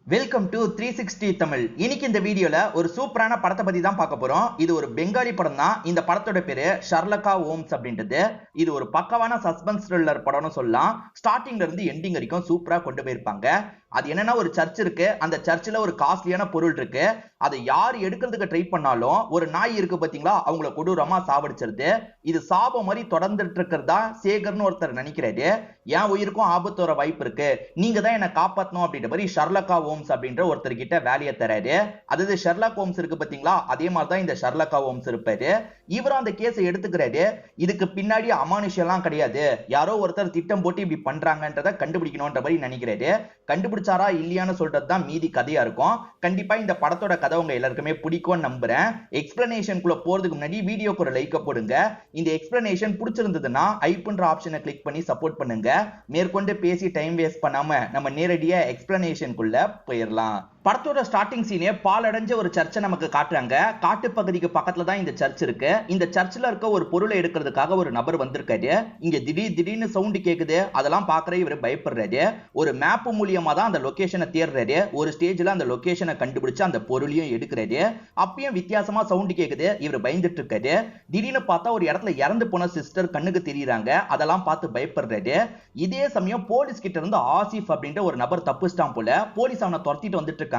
Welcome to 360 Tamil. இன்னைக்கு இந்த வீடியோல ஒரு சூப்பரான படத்தை பத்தி தான் பார்க்க போறோம். இது ஒரு பெங்காலி படம் தான். இந்த படத்தோட பேரு ஷர்லக்கா ஹோம்ஸ் அப்படின்றது. இது ஒரு பக்கவான சஸ்பென்ஸ் த்ரில்லர் படம்னு சொல்லலாம். ஸ்டார்டிங்ல இருந்து எண்டிங் வரைக்கும் சூப்பரா கொண்டு போயிருப்பாங்க. அது என்னன்னா, ஒரு சர்ச் இருக்கு. அந்த சர்ச்சில் ஒரு காஸ்ட்லியான பொருள் இருக்கு. அதை யார் எடுக்கிறதுக்கு ட்ரை பண்ணாலும் ஒரு நாய் இருக்கு பாத்தீங்களா, அவங்கள கொடூரமா சாவடிச்சிருது. இது சாபம் மாதிரி தொடர்ந்துட்டு இருக்கிறதா சேகர்னு ஒருத்தர் நினைக்கிறாரு. என் உயிருக்கும் ஆபத்து வர வாய்ப்பு இருக்கு, நீங்க தான் என்ன காப்பாத்தணும் அப்படின்ற மாதிரி ஷர்லக்கா ஹோம்ஸ் அப்படின்ற ஒருத்தர் கிட்ட வேலையை தராரு. அதாவது ஷெர்லாக் ஹோம்ஸ் இருக்கு பாத்தீங்களா, அதே மாதிரிதான் இந்த ஷர்லக்கா ஹோம்ஸ் இருப்பாரு. இவரும் அந்த கேஸை எடுத்துக்கிறாரு. இதுக்கு பின்னாடி அமானுஷம் எல்லாம் கிடையாது, யாரோ ஒருத்தர் திட்டம் போட்டு இப்படி பண்றாங்கன்றத கண்டுபிடிக்கணும்ன்ற மாதிரி நினைக்கிறாரு. கண்டுபிடிச்சாரா இல்லையான்னு சொல்றதுதான் மீதி கதையா இருக்கும். கண்டிப்பா இந்த படத்தோட கதை உங்க எல்லாருக்குமே பிடிக்கும்னு நம்புறேன். எக்ஸ்பிளனேஷனுக்குள்ள போறதுக்கு முன்னாடி வீடியோக்கு ஒரு லைக் போடுங்க. இந்த எக்ஸ்பிளனேஷன் பிடிச்சிருந்ததுன்னா ஐப்ன்ற ஆப்ஷனை கிளிக் பண்ணி சப்போர்ட் பண்ணுங்க. மேற்கொண்டு பேசி டைம் வேஸ்ட் பண்ணாம நம்ம நேரடியா எக்ஸ்பிளனேஷனுக்குள்ள போயிடலாம். படத்தோட ஸ்டார்டிங் சீனே பாலடைஞ்ச ஒரு சர்ச்சை நமக்கு காட்டுறாங்க. காட்டு பகுதிக்கு பக்கத்துல தான் இந்த சர்ச் இருக்கு. இந்த சர்ச்சில் இருக்க ஒரு பொருளை எடுக்கிறதுக்காக ஒரு நபர் வந்திருக்காரு. இங்க திடீர்னு சவுண்ட் கேக்குது. அதெல்லாம் பாக்குற இவர் பயப்படுறாரு. ஒரு மேப் மூலியமா தான் அந்த லொகேஷனை தேடுறாரு. ஒரு ஸ்டேஜ்ல அந்த லொகேஷனை கண்டுபிடிச்சு அந்த பொருளையும் எடுக்கிறாரு. அப்பயும் வித்தியாசமா சவுண்ட் கேக்குது. இவர் பயந்துட்டு இருக்காரு. திடீர்னு பார்த்தா ஒரு இடத்துல இறந்து போன சிஸ்டர் கண்ணுக்கு தெரியுறாங்க. அதெல்லாம் பார்த்து பயப்படுறாரு. இதே சமயம் போலீஸ் கிட்ட இருந்து ஆசிப் அப்படின்ற ஒரு நபர் தப்பிச்சிட்டான் போல. போலீஸ் அவனை துரத்திட்டு வந்துட்டு இருக்காங்க.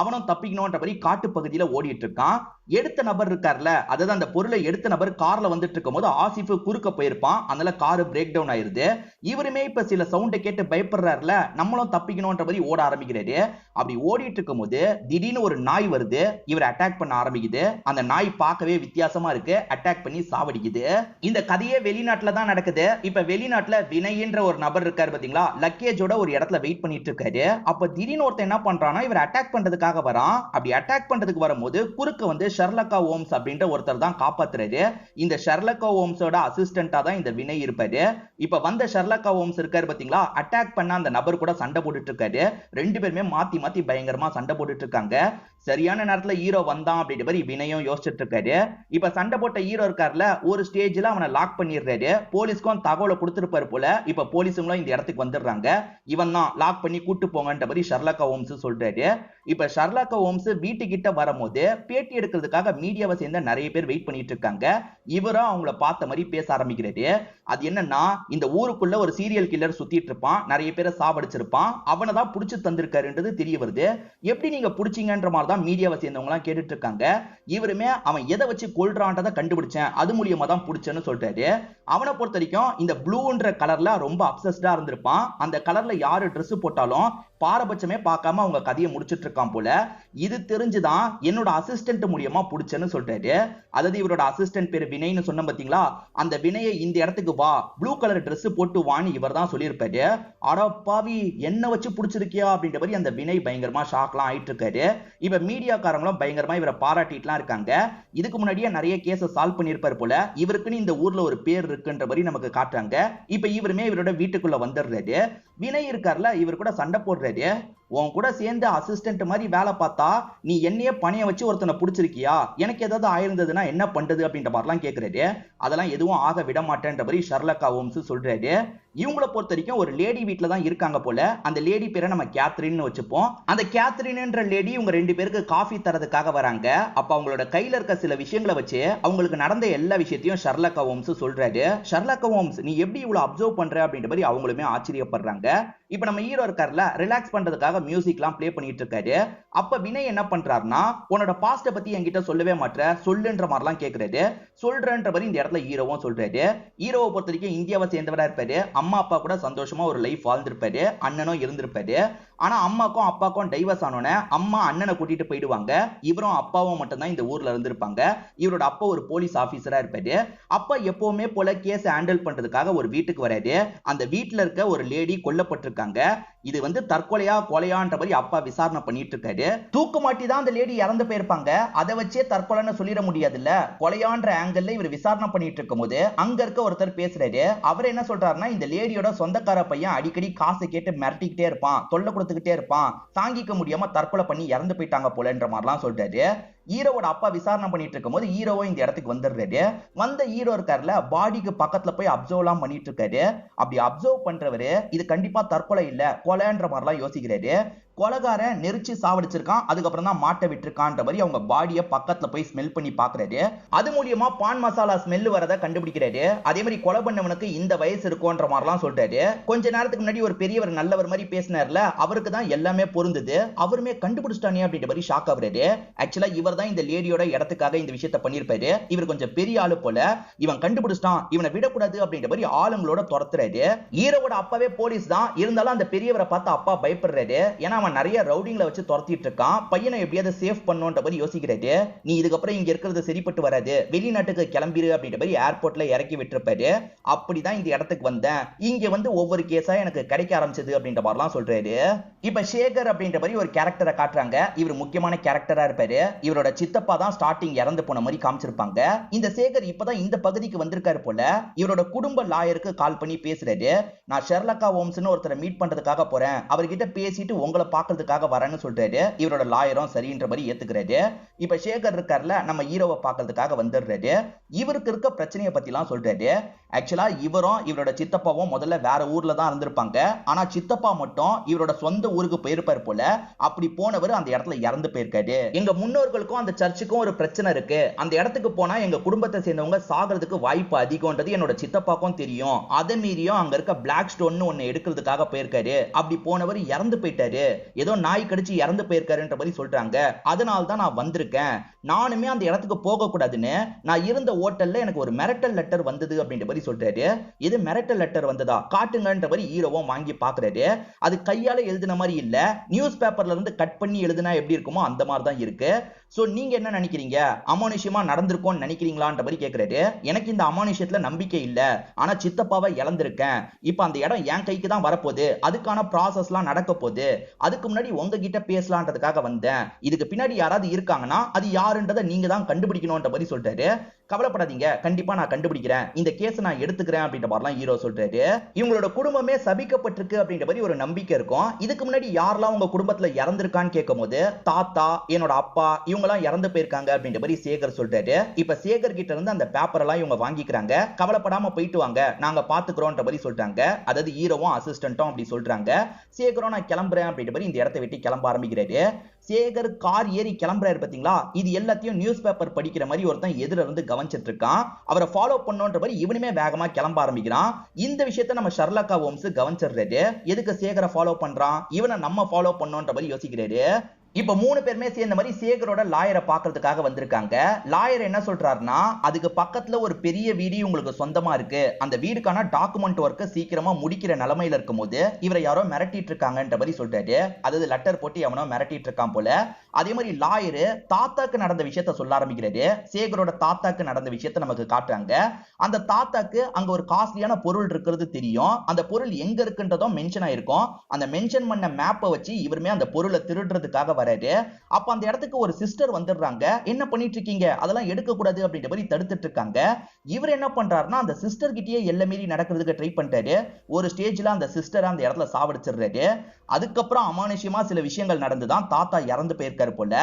அவனும் தப்பிக்கணும்ன்ற மாதிரி காட்டு பகுதியில ஓடிட்டு இருக்கான். எடுத்த நபர் இருக்கார்ல, அதாவது அந்த பொருளை எடுத்த நபர் கார்ல வந்துட்டு இருக்கும் போது ஆசிப் குறுக்க போயிருப்பான். அதனால கார் பிரேக் டவுன் ஆயிருது. இவருமே இப்ப சில சவுண்டை கேட்டு பயப்படுறாருல, நம்மளும் தப்பிக்கணும்ன்ற மாதிரி ஓட ஆரம்பிக்கிறாரு. அப்படி ஓடிட்டு இருக்கும் போது திடீர்னு ஒரு நாய் வருது. இவர் அட்டாக் பண்ண ஆரம்பிக்குது. அந்த நாய் பார்க்கவே வித்தியாசமா இருக்கு. அட்டாக் பண்ணி சாவடிக்குது. இந்த கதையே வெளிநாட்டுல தான் நடக்குது. இப்ப வெளிநாட்டுல வினய்ன்ற ஒரு நபர் இருக்காரு பாத்தீங்களா, லக்கேஜோட ஒரு இடத்துல வெயிட் பண்ணிட்டு இருக்காரு. அப்ப திடீர்னு ஒருத்தன் என்ன பண்றானா, இவர் அட்டாக் பண்றதுக்காக வரான். அப்படி அட்டாக் பண்றதுக்கு வரும்போது குறுக்க வந்து ஷெர்லக்கா ஹோம்ஸ் அப்படின்ற ஒருத்தர் தான் காப்பாத்துறாரு. இந்த ஷெர்லக்கா ஹோம்ஸோட அசிஸ்டண்டா தான் இந்த வினய் இருப்பாரு. இப்ப வந்த ஷெர்லக்கா ஹோம்ஸ் இருக்காரு பாத்தீங்களா, அட்டாக் பண்ண அந்த நபர் கூட சண்டை போட்டுட்டு இருக்காரு. ரெண்டு பேருமே மாத்தி மாத்தி பயங்கரமா சண்டை போட்டுட்டு இருக்காங்க. சரியான நேரத்துல ஹீரோ வந்தான் அப்படின்ற மாதிரி வினயும் யோசிச்சுட்டு இருக்காரு. இப்ப சண்டை போட்ட ஹீரோ இருக்காருல, ஒரு ஸ்டேஜ்ல அவனை லாக் பண்ணிடுறாரு. போலீஸ்க்கும் தகவலை கொடுத்திருப்பாரு போல. இப்ப போலீஸுங்களும் இந்த இடத்துக்கு வந்துடுறாங்க. இவன் தான் லாக் பண்ணி கூட்டு போங்கன்ற மாதிரி ஷெர்லக்கா ஹோம்ஸ் சொல்றாரு. இப்ப ஷெர்லக்கா ஹோம்ஸ் வீட்டுக்கிட்ட வரும்போது பேட்டி எடுக்கிறதுக்காக மீடியாவை சேர்ந்த நிறைய பேர் வெயிட் பண்ணிட்டு இருக்காங்க. இவரும் அவங்கள பார்த்த மாதிரி பேச ஆரம்பிக்கிறாரு. அது என்னன்னா, இந்த ஊருக்குள்ள ஒரு சீரியல் கில்லர் சுத்திட்டு இருப்பான். நிறைய பேரை சாவடிச்சிருப்பான். அவனை தான் புடிச்சு தந்திருக்காருன்றது தெரிய வருது. எப்படி நீங்க புடிச்சீங்கன்ற மாதிரி தான் மீடியாவை சேர்ந்தவங்க எல்லாம் கேட்டுட்டு இருக்காங்க. இவருமே அவன் எதை வச்சு கொல்றான்றதை கண்டுபிடிச்சேன், அது மூலியமா தான் புடிச்சேன்னு சொல்றாரு. அவனை பொறுத்த வரைக்கும் இந்த ப்ளூன்ற கலர்ல ரொம்ப அப்சஸ்டா இருந்திருப்பான். அந்த கலர்ல யாரு ட்ரெஸ் போட்டாலும் பாரபட்சமே பார்க்காம அவங்க கதையை முடிச்சிட்டு இருக்கான் போல. இது தெரிஞ்சுதான் என்னோட அசிஸ்டன்ட் மூலியமா புடிச்சேன்னு சொல்றாரு. அதாவது இவரோட அசிஸ்டன்ட் பேரு வினய்னு சொன்ன பாத்தீங்களா, அந்த வினயை இந்த இடத்துக்கு வா, ப்ளூ கலர் Dress போட்டு வான்னு இவர் தான் சொல்லியிருப்பாரு. அட பாவி, என்ன வச்சு புடிச்சிருக்கியா அப்படின்ற மாதிரி அந்த வினய் பயங்கரமா ஷாக்லாம் ஆயிட்டு இருக்காரு. இப்ப மீடியாக்காரங்களும் பயங்கரமா இவரை பாராட்டிட்டுலாம் இருக்காங்க. இதுக்கு முன்னாடியே நிறைய கேஸை சால்வ் பண்ணியிருப்பாரு போல. இவருக்குன்னு இந்த ஊர்ல ஒரு பேர் இருக்குன்ற மாதிரி நமக்கு காட்டுறாங்க. இப்ப இவருமே இவரோட வீட்டுக்குள்ள வந்துடுறாரு. வினய் இருக்கார்ல, இவர் கூட சண்டை போடுறாரு. உன் கூட சேர்ந்து அசிஸ்டன்ட் மாதிரி வேலை பார்த்தா நீ என்னையே பணைய வச்சு ஒருத்தனை புடிச்சிருக்கியா, எனக்கு ஏதாவது ஆயிருந்ததுன்னா என்ன பண்றது அப்படின்ற மாதிரிலாம் கேட்கிறாரு. அதெல்லாம் எதுவும் ஆக விட மாட்டேன்ற மாதிரி ஷெர்லக்கா ஹோம்ஸ் சொல்றாரு. இவங்களை பொறுத்த வரைக்கும் ஒரு லேடி வீட்டுல தான் இருக்காங்க போல. அந்த லேடி பேரை நம்ம கேத்ரின்னு வச்சுப்போம். அந்த கேத்ரின்ன்ற லேடி இவங்க ரெண்டு பேருக்கு காஃபி தரதுக்காக வராங்க. அப்ப அவங்களோட கையில இருக்க சில விஷயங்களை வச்சு அவங்களுக்கு நடந்த எல்லா விஷயத்தையும் ஷெர்லக்கா ஹோம்ஸ் சொல்றாரு. ஷெர்லக்கா ஹோம்ஸ், நீ எப்படி இவ்வளவு அப்சர்வ் பண்ற அப்படின்ற மாதிரி அவங்களுமே ஆச்சரியப்படுறாங்க. இப்ப நம்ம ஹீரோ இருக்காருல, ரிலாக்ஸ் பண்றதுக்காக மியூசிக்லாம் ப்ளே பண்ணிட்டு இருக்காரு. அப்ப வினய் என்ன பண்றாருன்னா, உன்னோட பாஸ்ட பத்தி என்கிட்ட சொல்லவே மாட்டற, சொல்லுன்ற மாதிரிலாம் கேக்குறாரு. சொல்றன்ற மாதிரி இந்த இடத்துல ஹீரோவும் சொல்றாரு. ஹீரோவை பொறுத்த வரைக்கும் இந்தியாவை சேர்ந்தவரா இருப்பாரு. அம்மா அப்பா கூட சந்தோஷமா ஒரு லைஃப் வாழ்ந்திருப்பாரு. அண்ணனும் இருந்திருப்பாரு. ஆனா அம்மாக்கும் அப்பாக்கும் டைவர்ஸ் ஆனோனே அம்மா அண்ணனை கூட்டிட்டு போயிடுவாங்க. இவரும் அப்பாவும் மட்டும்தான் இந்த ஊர்ல இருந்திருப்பாங்க. இவரோட அப்பா ஒரு போலீஸ் ஆபீசரா இருப்பாரு. அப்பா எப்பவுமே போல கேஸ் ஹேண்டில் பண்றதுக்காக ஒரு வீட்டுக்கு வராரு. அந்த வீட்டுல இருக்க ஒரு லேடி கொல்லப்பட்டிருக்காங்க. இது வந்து தற்கொலையா கொலையான்ற மாதிரி அப்பா விசாரணை பண்ணிட்டு இருக்காரு. தூக்கு மாட்டி தான் அந்த லேடி இறந்து போயிருப்பாங்க. அதை வச்சே தற்கொலைன்னு சொல்லிட முடியாதுல்ல. கொலையான்ற ஆங்கிள் இவர் விசாரணை பண்ணிட்டு இருக்கும் போது அங்க இருக்க ஒருத்தர் பேசுறாரு. அவர் என்ன சொல்றாருன்னா, இந்த லேடியோட சொந்தக்கார பையன் அடிக்கடி காசு கேட்டு மிரட்டிக்கிட்டே இருப்பான், தொல்லை கொடுத்துக்கிட்டே இருப்பான், தாங்கிக்க முடியாம தற்கொலை பண்ணி இறந்து போயிட்டாங்க போலன்ற மாதிரிலாம் சொல்றாரு. ஹீரோவோட அப்பா விசாரணை பண்ணிட்டு இருக்கும்போது ஹீரோவும் இந்த இடத்துக்கு வந்துடுறாரு. வந்த ஹீரோ இருக்காருல, பாடிக்கு பக்கத்துல போய் அப்சர்வ்லாம் பண்ணிட்டு இருக்காரு. அப்படி அப்சர்வ் பண்றவரு இது கண்டிப்பா தற்கொலை இல்ல கொலைன்ற மாதிரிலாம் யோசிக்கிறாரு. கொலகாரன் நெரிச்சு சாவடிச்சிருக்கான், அதுக்கப்புறம் தான் மாட்ட விட்டுருக்கான்ற மாதிரி அவங்க பாடியை பக்கத்துல போய் ஸ்மெல் பண்ணி பாக்குறாரு. அது மூலியமா பான் மசாலா ஸ்மெல் வரத கண்டுபிடிக்கிறாரு. அதே மாதிரி கொலை பண்ணவனுக்கு இந்த வயசு இருக்கும்ன்ற மாதிரிலாம் சொல்றாரு. கொஞ்ச நேரத்துக்கு முன்னாடி ஒரு பெரியவர் நல்லவர் மாதிரி பேசினார்ல, அவருக்கு தான் எல்லாமே பொருந்தது, அவருமே கண்டுபிடிச்சிட்டானே அப்படின்ற மாதிரி ஷாக் ஆகுறாரு. ஆக்சுவலா இவர் தான் இந்த லேடியோட இடத்துக்காக இந்த விஷயத்தை பண்ணிருப்பாரு. இவர் கொஞ்சம் பெரிய ஆளு போல, இவன் கண்டுபிடிச்சிட்டான், இவனை விடக்கூடாது அப்படின்ற மாதிரி ஆளுங்களோட துரத்துறாரு. ஹீரோவோட அப்பாவே போலீஸ் தான், இருந்தாலும் அந்த பெரியவரை பார்த்து அப்பா பயப்படுறாரு. ஏன்னா அவன் நிறைய ரவுடிங்களை வச்சு துரத்திட்டு இருக்கான், பையனை எப்படியாவது சேஃப் பண்ணுன்ற மாதிரி யோசிக்கிறாரு. நீ இதுக்கப்புறம் இங்க இருக்கிறது சரிப்பட்டு வராது, வெளிநாட்டுக்கு கிளம்பிரு அப்படின்ற மாதிரி ஏர்போர்ட்ல இறக்கி விட்டுருப்பாரு. அப்படிதான் இந்த இடத்துக்கு வந்தேன், இங்க வந்து ஒவ்வொரு கேஸா எனக்கு கிடைக்க ஆரம்பிச்சது அப்படின்ற மாதிரிலாம் சொல்றாரு. இப்ப சேகர் அப்படின்ற மாதிரி ஒரு கேரக்டரை காட்டுறாங்க. இவர் முக்கியமான கேரக்டரா இருப்பாரு. இவரோட சித்தப்பா தான் ஸ்டார்டிங் இறந்து போன மாதிரி காமிச்சிருப்பாங்க. இந்த சேகர் இப்பதான் இந்த பகுதிக்கு வந்திருக்காரு போல. இவரோட குடும்ப லாயருக்கு கால் பண்ணி பேசுறாரு. நான் ஷெர்லக்கா ஹோம்ஸ்னு ஒருத்தரை மீட் பண்றதுக்காக போறேன், அவர்கிட்ட பேசிட்டு உங்களை பார்க்கிறதுக்காக வரேன்னு சொல்றாரு. இவரோட லாயரும் சரின்ற மாதிரி ஏத்துக்கிறாரு. இப்ப சேகர் இருக்கார்ல, நம்ம ஹீரோவை பார்க்கிறதுக்காக வந்துடுறாரு. இவருக்கு இருக்க பிரச்சனையை பத்தி எல்லாம் சொல்றாரு. ஆக்சுவலா இவரும் இவரோட சித்தப்பாவும் முதல்ல வேற ஊர்ல தான் இருந்திருப்பாங்க. ஆனா சித்தப்பா மட்டும் இவரோட சொந்த ஊருக்கு போயிருப்பார் போல. அப்படி போனவர் அந்த இடத்துல இறந்து போயிருக்காரு. எங்க முன்னோர்களுக்கும் அந்த சர்ச்சுக்கும் ஒரு பிரச்சனை இருக்கு, அந்த இடத்துக்கு போனா எங்க குடும்பத்தை சேர்ந்தவங்க சாகிறதுக்கு வாய்ப்பு அதிகம்ன்றது என்னோட சித்தப்பாக்கும் தெரியும். அதை மீறியும் அங்க இருக்க பிளாக் ஸ்டோன் ஒன்னு எடுக்கிறதுக்காக போயிருக்காரு. அப்படி போனவர் இறந்து போயிட்டாரு, ஏதோ நாய் கடிச்சு இறந்து போயிருக்காருன்ற மாதிரி சொல்றாங்க. அதனால தான் நான் வந்திருக்கேன். நானுமே அந்த இடத்துக்கு போக கூடாதுன்னு நான் இருந்த ஹோட்டல்ல எனக்கு ஒரு மிரட்டல் லெட்டர் வந்தது அப்படின்ற மாதிரி சொல்றாரு. இது மிரட்டல் லெட்டர் வந்ததா காட்டுங்கன்ற மாதிரி ஹீரோவும் வாங்கி பாக்குறாரு. அது கையால எழுதின மாதிரி இல்ல, நியூஸ் பேப்பர்ல இருந்து கட் பண்ணி எழுதினா எப்படி இருக்குமோ அந்த மாதிரி தான் இருக்கு. சோ நீங்க என்ன நினைக்கிறீங்க, அமானுஷ்யமா நடந்திருக்கும்னு நினைக்கிறீங்களான்ற மாதிரி கேக்குறாரு. எனக்கு இந்த அமானுஷ்யத்துல நம்பிக்கை இல்ல, ஆனா சித்தப்பாவை இழந்திருக்கேன். இப்ப அந்த இடம் என் கைக்கு தான் வரப்போகுது, அதுக்கான ப்ராசஸ்லாம் நடக்க போகுது. அதுக்கு முன்னாடி உங்ககிட்ட பேசலான்றதுக்காக வந்தேன். இதுக்கு பின்னாடி யாராவது இருக்காங்கன்னா அது யாருன்றதை நீங்க தான் கண்டுபிடிக்கணும்ன்ற மாதிரி சொல்றாரு. கவலைப்படாதீங்க, கண்டிப்பா நான் கண்டுபிடிக்கிறேன், இந்த கேஸ் நான் எடுத்துக்கிறேன் அப்படின்ற மாதிரிலாம் ஹீரோ சொல்றாரு. இவங்களோட குடும்பமே சபிக்கப்பட்டிருக்கு அப்படின்ற மாதிரி ஒரு நம்பிக்கை இருக்கும். இதுக்கு முன்னாடி யாரெல்லாம் உங்க குடும்பத்துல இறந்திருக்கான்னு கேட்கும் போது தாத்தா, என்னோட அப்பா, இவங்க எல்லாம் இறந்து போயிருக்காங்க அப்படின்ற மாதிரி சேகர் சொல்றாரு. இப்ப சேகர் கிட்ட இருந்து அந்த பேப்பர் எல்லாம் இவங்க வாங்கிக்கிறாங்க. கவலைப்படாம போயிட்டு வாங்க, நாங்க பாத்துக்கிறோம்ன்ற மாதிரி சொல்றாங்க. அதாவது ஹீரோவும் அசிஸ்டன்ட்டும் அப்படி சொல்றாங்க. சேகரும் நான் கிளம்புறேன் அப்படின்ற மாதிரி இந்த இடத்தை விட்டு கிளம்ப ஆரம்பிக்கிறாரு. சேகர் கார் ஏறி கிளம்புறாரு பாத்தீங்களா, இது எல்லாத்தையும் நியூஸ் பேப்பர் படிக்கிற மாதிரி ஒருத்தன் எதிர இருந்து கவனிச்சிட்டு இருக்கான். அவரை ஃபாலோ பண்ணோன்ற மாதிரி இவனுமே வேகமா கிளம்ப ஆரம்பிக்கிறான். இந்த விஷயத்தை நம்ம ஷெர்லக்கா ஹோம்ஸ் கவனிச்சிடுறாரு. எதுக்கு சேகரை ஃபாலோ பண்றான், இவனை நம்ம ஃபாலோ பண்ணோன்ற மாதிரி யோசிக்கிறாரு. இப்ப 3 பேருமே சேர்ந்த மாதிரி சேகரோட லாயரை பார்க்கிறதுக்காக வந்திருக்காங்க. லாயர் என்ன சொல்றாருன்னா, அதுக்கு பக்கத்துல ஒரு பெரிய வீடு உங்களுக்கு சொந்தமா இருக்கு, அந்த வீடுக்கான டாக்குமெண்ட் ஒர்க்கை சீக்கிரமா முடிக்கிற நிலைமையில இருக்கும் போது இவரை யாரோ மிரட்டிட்டு இருக்காங்கன்ற மாதிரி சொல்றாரு. அதாவது லெட்டர் போட்டு எவனோ மிரட்டிட்டு இருக்கான் போல. அதே மாதிரி லாயரு தாத்தாக்கு நடந்த விஷயத்த சொல்ல ஆரம்பிக்கிறாரு. சேகரோட தாத்தாக்கு நடந்த விஷயத்த நமக்கு காட்டுறாங்க. அந்த தாத்தாக்கு அங்க ஒரு காஸ்ட்லியான பொருள் இருக்கிறது தெரியும். அந்த பொருள் எங்க இருக்குன்றதும் மென்ஷன் ஆயிருக்கும். அந்த மென்ஷன் பண்ண மேப்பை வச்சு இவருமே அந்த பொருளை திருடுறதுக்காக வராரு. அப்ப அந்த இடத்துக்கு ஒரு சிஸ்டர் வந்துடுறாங்க. என்ன பண்ணிட்டு இருக்கீங்க, அதெல்லாம் எடுக்க கூடாது அப்படின்ற மாதிரி தடுத்துட்டு இருக்காங்க. இவர் என்ன பண்றாருன்னா, அந்த சிஸ்டர் கிட்டயே எல்லை மீறி நடக்கிறதுக்கு ட்ரை பண்றாரு. ஒரு ஸ்டேஜ்ல அந்த சிஸ்டர் அந்த இடத்துல சாவடிச்சிடுறாரு. அதுக்கப்புறம் அமானுஷ்யமா சில விஷயங்கள் நடந்துதான் தாத்தா இறந்து போயிருக்காரு போல.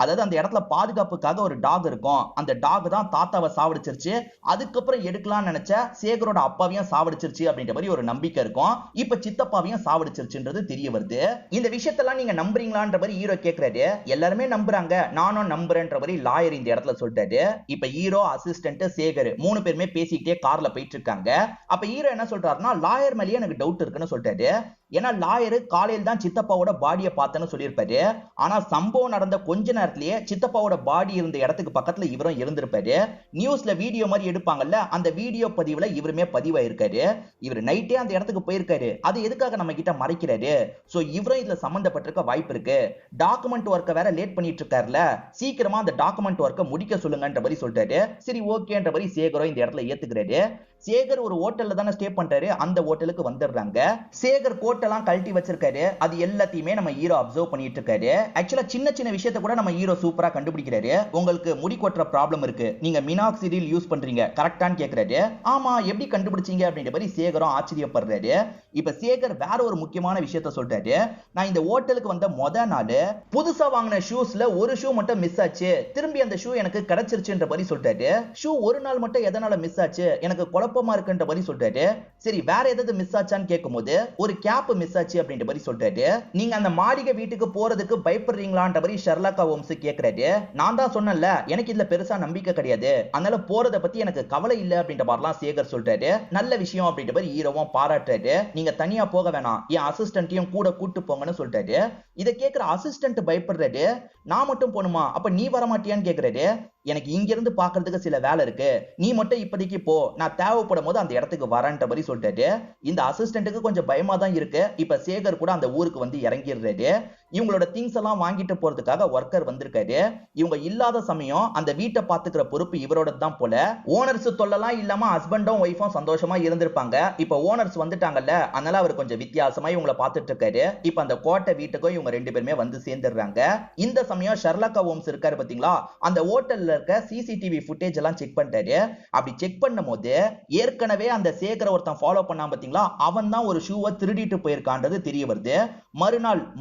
அதாவது அந்த இடத்துல பாதுகாப்புக்காக ஒரு டாக் இருக்கும், அந்த டாக் தான் தாத்தாவை சாவடிச்சிருச்சு. அதுக்கப்புறம் எடுக்கலாம்னு நினைச்ச சேகரோட அப்பாவையும் சாவடிச்சிருச்சு அப்படின்ற மாதிரி ஒரு நம்பிக்கை இருக்கும். இப்ப சித்தப்பாவையும் சாவடிச்சிருச்சுன்றது தெரிய வருது. இந்த விஷயத்தெல்லாம் நீங்க நம்புறீங்களான்ற மாதிரி ஹீரோ கேக்குறாரு. எல்லாருமே நம்புறாங்க, நானும் நம்புறேன்ற மாதிரி லாயர் இந்த இடத்துல சொல்றாரு. இப்ப ஹீரோ, அசிஸ்டன்ட், சேகர் 3 பேருமே பேசிக்கிட்டே கார்ல போயிட்டு இருக்காங்க. அப்ப ஹீரோ என்ன சொல்றாருன்னா, லாயர் மேலேயே எனக்கு டவுட் இருக்குன்னு சொல்றாரு. ஏன்னா லாயர் காலையில் தான் சித்தப்பாவோட பாடியை பார்த்தேன்னு சொல்லியிருப்பாரு. ஆனா சம்பவம் நடந்த கொஞ்ச நேரத்திலேயே சித்தப்பாவோட பாடி இருந்த இடத்துக்கு பக்கத்துல இவரும் இருந்திருப்பாரு. நியூஸ்ல வீடியோ மாதிரி எடுப்பாங்கல்ல, அந்த வீடியோ பதிவுல இவருமே பதிவாயிருக்காரு. இவர் நைட்டே அந்த இடத்துக்கு போயிருக்காரு. அது எதுக்காக நம்ம கிட்ட மறைக்கிறாரு? சோ இவரும் இதுல சம்பந்தப்பட்டிருக்க வாய்ப்பு இருக்கு. டாக்குமெண்ட் ஒர்க்கை வேற லேட் பண்ணிட்டு இருக்காருல, சீக்கிரமா அந்த டாக்குமெண்ட் ஒர்க்கை முடிக்க சொல்லுங்கன்ற மாதிரி சொல்றாரு. சரி ஓகேன்ற மாதிரி சேகரும் இந்த இடத்துல ஏத்துக்கிறாரு. சேகர் ஒரு ஹோட்டல்ல தானே ஸ்டே பண்றாரு, அந்த ஹோட்டலுக்கு வந்துடுறாங்க. சேகர் கோட்டெல்லாம் கழட்டி வச்சிருக்காரு. அது எல்லாத்தையுமே நம்ம ஹீரோ அப்சர்வ் பண்ணிட்டு இருக்காரு. ஆக்சுவலா சின்ன சின்ன விஷயத்தை கூட நம்ம ஹீரோ சூப்பரா கண்டுபிடிக்கிறாரு. உங்களுக்கு முடி கொட்டுற ப்ராப்ளம் இருக்கு, நீங்க மினாக்சிடில் யூஸ் பண்றீங்க கரெக்டான்னு கேக்குறாரு. ஆமா, எப்படி கண்டுபிடிச்சீங்க அப்படின்ற மாதிரி சேகரும் ஆச்சரியப்படுறாரு. இப்ப சேகர் வேற ஒரு முக்கியமான விஷயத்த சொல்றாரு. நான் இந்த ஹோட்டலுக்கு வந்த முத நாள் புதுசா வாங்கின ஷூஸ்ல ஒரு ஷூ மட்டும் மிஸ் ஆச்சு, திரும்பி அந்த ஷூ எனக்கு கிடைச்சிருச்சுன்ற மாதிரி சொல்றாரு. ஷூ ஒரு நாள் மட்டும் எதனால மிஸ் ஆச்சு, எனக்கு குழப்பமா இருக்குன்ற மாதிரி சொல்றாரு. சரி வேற ஏதாவது மிஸ் ஆச்சான்னு கேட்கும்போது ஒரு கேப் மேப் மிஸ் ஆச்சு அப்படின்ற மாதிரி சொல்றாரு. நீங்க அந்த மாளிகை வீட்டுக்கு போறதுக்கு பயப்படுறீங்களான்ற மாதிரி ஷெர்லாக் ஹோம்ஸ் கேக்குறாரு. நான் தான் சொன்னேன்ல எனக்கு இதுல பெருசா நம்பிக்கை கிடையாது, அதனால போறத பத்தி எனக்கு கவலை இல்ல அப்படின்ற மாதிரிலாம் சேகர் சொல்றாரு. நல்ல விஷயம் அப்படின்ற மாதிரி ஹீரோவும் பாராட்டுறாரு. நீங்க தனியா போக வேணாம், என் அசிஸ்டன்ட்டையும் கூட கூட்டு போங்கன்னு சொல்றாரு. இத கேக்குற அசிஸ்டன்ட் பயப்படுறாரு. நான் மட்டும் போணுமா, அப்ப நீ வர மாட்டியான்னு கேக்குறாரு. எனக்கு இங்க இருந்து பாக்குறதுக்கு சில வேலை இருக்கு, நீ மட்டும் இப்போதைக்கு போ, நான் தேவைப்படும் போது அந்த இடத்துக்கு வரேன்ற மாதிரி சொல்றாரு. இந்த அசிஸ்டன்ட்டுக்கு கொஞ்சம் பயமா தான் இருக்கு. இப்ப சேகர் கூட அந்த ஊருக்கு வந்து இறங்கிடுறாரு. இவங்களோட திங்ஸ் எல்லாம் வாங்கிட்டு போறதுக்காக ஒர்க்கர் வந்திருக்காரு. இவங்க இல்லாத சமயம் அந்த வீட்டை பாத்துக்கிற பொறுப்பு இவரோட தான் போல. ஓனர்ஸ் தொல்லலாம் இல்லாம ஹஸ்பண்டும் ஒய்ஃபும் சந்தோஷமா இருந்திருப்பாங்க. இப்ப ஓனர்ஸ் வந்துட்டாங்கல்ல, அதனால அவர் கொஞ்சம் வித்தியாசமா இவங்கள பாத்துட்டு இருக்காரு. இப்ப அந்த கோட்டை வீட்டுக்கும் இவங்க ரெண்டு பேருமே வந்து சேர்ந்துடுறாங்க. இந்த சமயம் ஷெர்லாக் ஹோம்ஸ் இருக்காரு பாத்தீங்களா, அந்த ஹோட்டல்ல இருக்க சிசிடிவி ஃபுட்டேஜ் எல்லாம் செக் பண்ணிட்டாரு. அப்படி செக் பண்ணும்போது ஏற்கனவே அந்த சேகரை ஒருத்தன் ஃபாலோ பண்ணாம பாத்தீங்களா, அவன் தான் ஒரு ஷூவை திருடிட்டு போயிருக்கான்றது தெரிய வருது.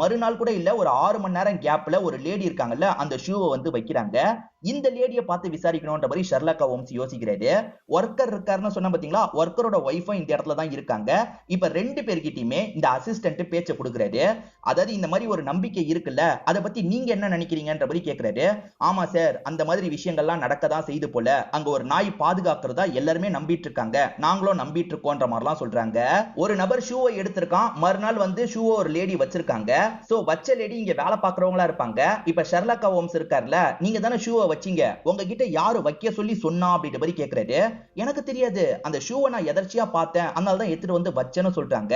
மறுநாள் கூட இல்ல, ஒரு 6 மணி நேரம் கேப்ல ஒரு லேடி இருக்காங்கல்ல, அந்த ஷூவை வந்து வைக்கிறாங்க. இந்த லேடியை பார்த்து விசாரிக்கணும்ன்ற மாதிரி ஷெர்லாக் ஹோம்ஸ் யோசிக்கிறாரு. ஒர்க்கர் இருக்காருன்னு சொன்ன பாத்தீங்களா, ஒர்க்கரோட ஒய்ஃபும் இந்த இடத்துல தான் இருக்காங்க. இப்ப ரெண்டு பேர்கிட்டயுமே இந்த அசிஸ்டன்ட் பேச்ச கொடுக்குறாரு. அதாவது இந்த மாதிரி ஒரு நம்பிக்கை இருக்குல்ல, அதை பத்தி நீங்க என்ன நினைக்கிறீங்கன்ற மாதிரி கேக்குறாரு. ஆமா சார், அந்த மாதிரி விஷயங்கள்லாம் நடக்கதான் செய்து போல, அங்க ஒரு நாய் பாதுகாக்கிறதா எல்லாருமே நம்பிட்டு இருக்காங்க, நாங்களும் நம்பிட்டு இருக்கோன்ற மாதிரிலாம் சொல்றாங்க. ஒரு நபர் ஷூவை எடுத்திருக்கான், மறுநாள் வந்து ஷூவை ஒரு லேடி வச்சிருக்காங்க. சோ வச்ச லேடி இங்க வேலை பாக்குறவங்களா இருப்பாங்க. இப்ப ஷெர்லாக் ஹோம்ஸ் இருக்கார்ல, நீங்க தானே ஷூவை வச்சீங்க, உங்ககிட்ட யாரு வைக்க சொல்லி சொன்னா அப்படின்ற மாதிரி கேக்குறாரு. எனக்கு தெரியாது, அந்த ஷூவை நான் எதர்ச்சியா பார்த்தேன், அதனால தான் எடுத்துட்டு வந்து வச்சேன்னு சொல்றாங்க.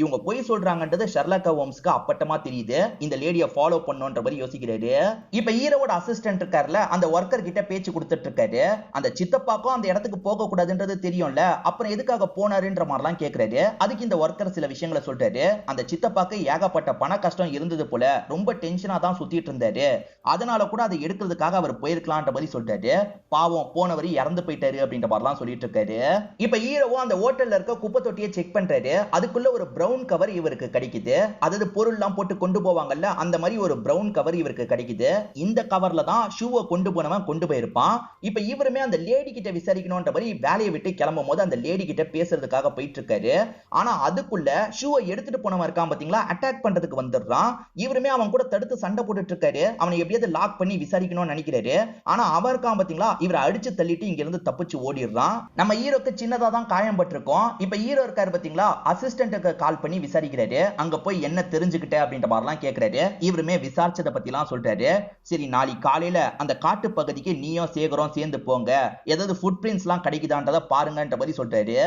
இவங்க போய் சொல்றாங்கன்றது ஷெர்லாக் ஹோம்ஸ்க்கு அப்பட்டமா தெரியுது. இந்த லேடியை ஃபாலோ பண்ணணும்ன்ற மாதிரி யோசிக்கிறாரு. இப்ப ஹீரோவோட அசிஸ்டன்ட் இருக்கார்ல, அந்த ஒர்க்கர் கிட்ட பேச்சு கொடுத்துட்டு இருக்காரு. அந்த சித்தப்பாக்கும் அந்த இடத்துக்கு போக கூடாதுன்றது தெரியும்ல, அப்புறம் எதுக்காக போனாருன்ற மாதிரிலாம் கேக்குறாரு. அதுக்கு இந்த ஒர்க்கர் சில விஷயங்களை சொல்றாரு. அந்த சித்தப்பாக்கு ஏகப்பட்ட பண கஷ்டம் இருந்தது போல, ரொம்ப டென்ஷனா தான் சுத்திட்டு இருந்தாரு, அதனால கூட அதை எடுக்கிறதுக்காக அவர் போயிருக்கலாம்ன்ற மாதிரி சொல்றாரு. பாவம், போனவர் இறந்து போயிட்டாரு அப்படின்ற மாதிரிலாம் சொல்லிட்டு இருக்காரு. இப்ப ஹீரோவும் அந்த ஹோட்டல்ல இருக்க குப்பை தொட்டியை செக் பண்றாரு. அதுக்குள்ள ஒரு பிரவுன் கவர் இவருக்கு கிடைக்குது. அதாவது பொருள் எல்லாம் போட்டு கொண்டு போவாங்கல்ல, அந்த மாதிரி ஒரு பிரவுன் கவர் இவருக்கு கிடைக்குது. இந்த கவர்ல தான் ஷூவை கொண்டு போனவன் கொண்டு போயிருப்பான். இப்ப இவருமே அந்த லேடி கிட்ட விசாரிக்கணும்ன்ற மாதிரி வேலையை விட்டு கிளம்பும் போது அந்த லேடி கிட்ட பேசுறதுக்காக போயிட்டு இருக்காரு. ஆனா அதுக்குள்ள ஷூவை எடுத்துட்டு போனவன் இருக்கான் பாத்தீங்களா, அட்டாக் பண்றதுக்கு வந்துடுறான். இவருமே அவன் கூட தடுத்து சண்டை போட்டுட்டு இருக்காரு. அவனை எப்படியாவது லாக் பண்ணி விசாரிக்கணும்னு நினைக்கிறாரு. ஆனா அவர் இருக்கான் பாத்தீங்களா, இவரை அடிச்சு தள்ளிட்டு இங்க இருந்து தப்பிச்சு ஓடிடுறான். நம்ம ஹீரோக்கு சின்னதா தான் காயம் பட்டிருக்கோம். இப்ப ஹீரோ இருக்காரு பாத்தீங்களா, அசிஸ்டன்ட்டுக்கு கால் பண்ணி விசாரிக்கிறாரு. அங்க போய் என்ன தெரிஞ்சுக்கிட்ட அப்படின்ற மாதிரிலாம் கேக்குறாரு. இவருமே விசாரிச்சத பத்திலாம் சொல்றாரு. சரி, நாளைக்கு காலையில அந்த காட்டு பகுதிக்கு நீயும் சேகரும் சேர்ந்து போங்க, ஏதாவது ஃபுட் பிரிண்ட்ஸ் எல்லாம் கிடைக்குதான்றத பாருங்கன்ற மாதிரி சொல்றாரு.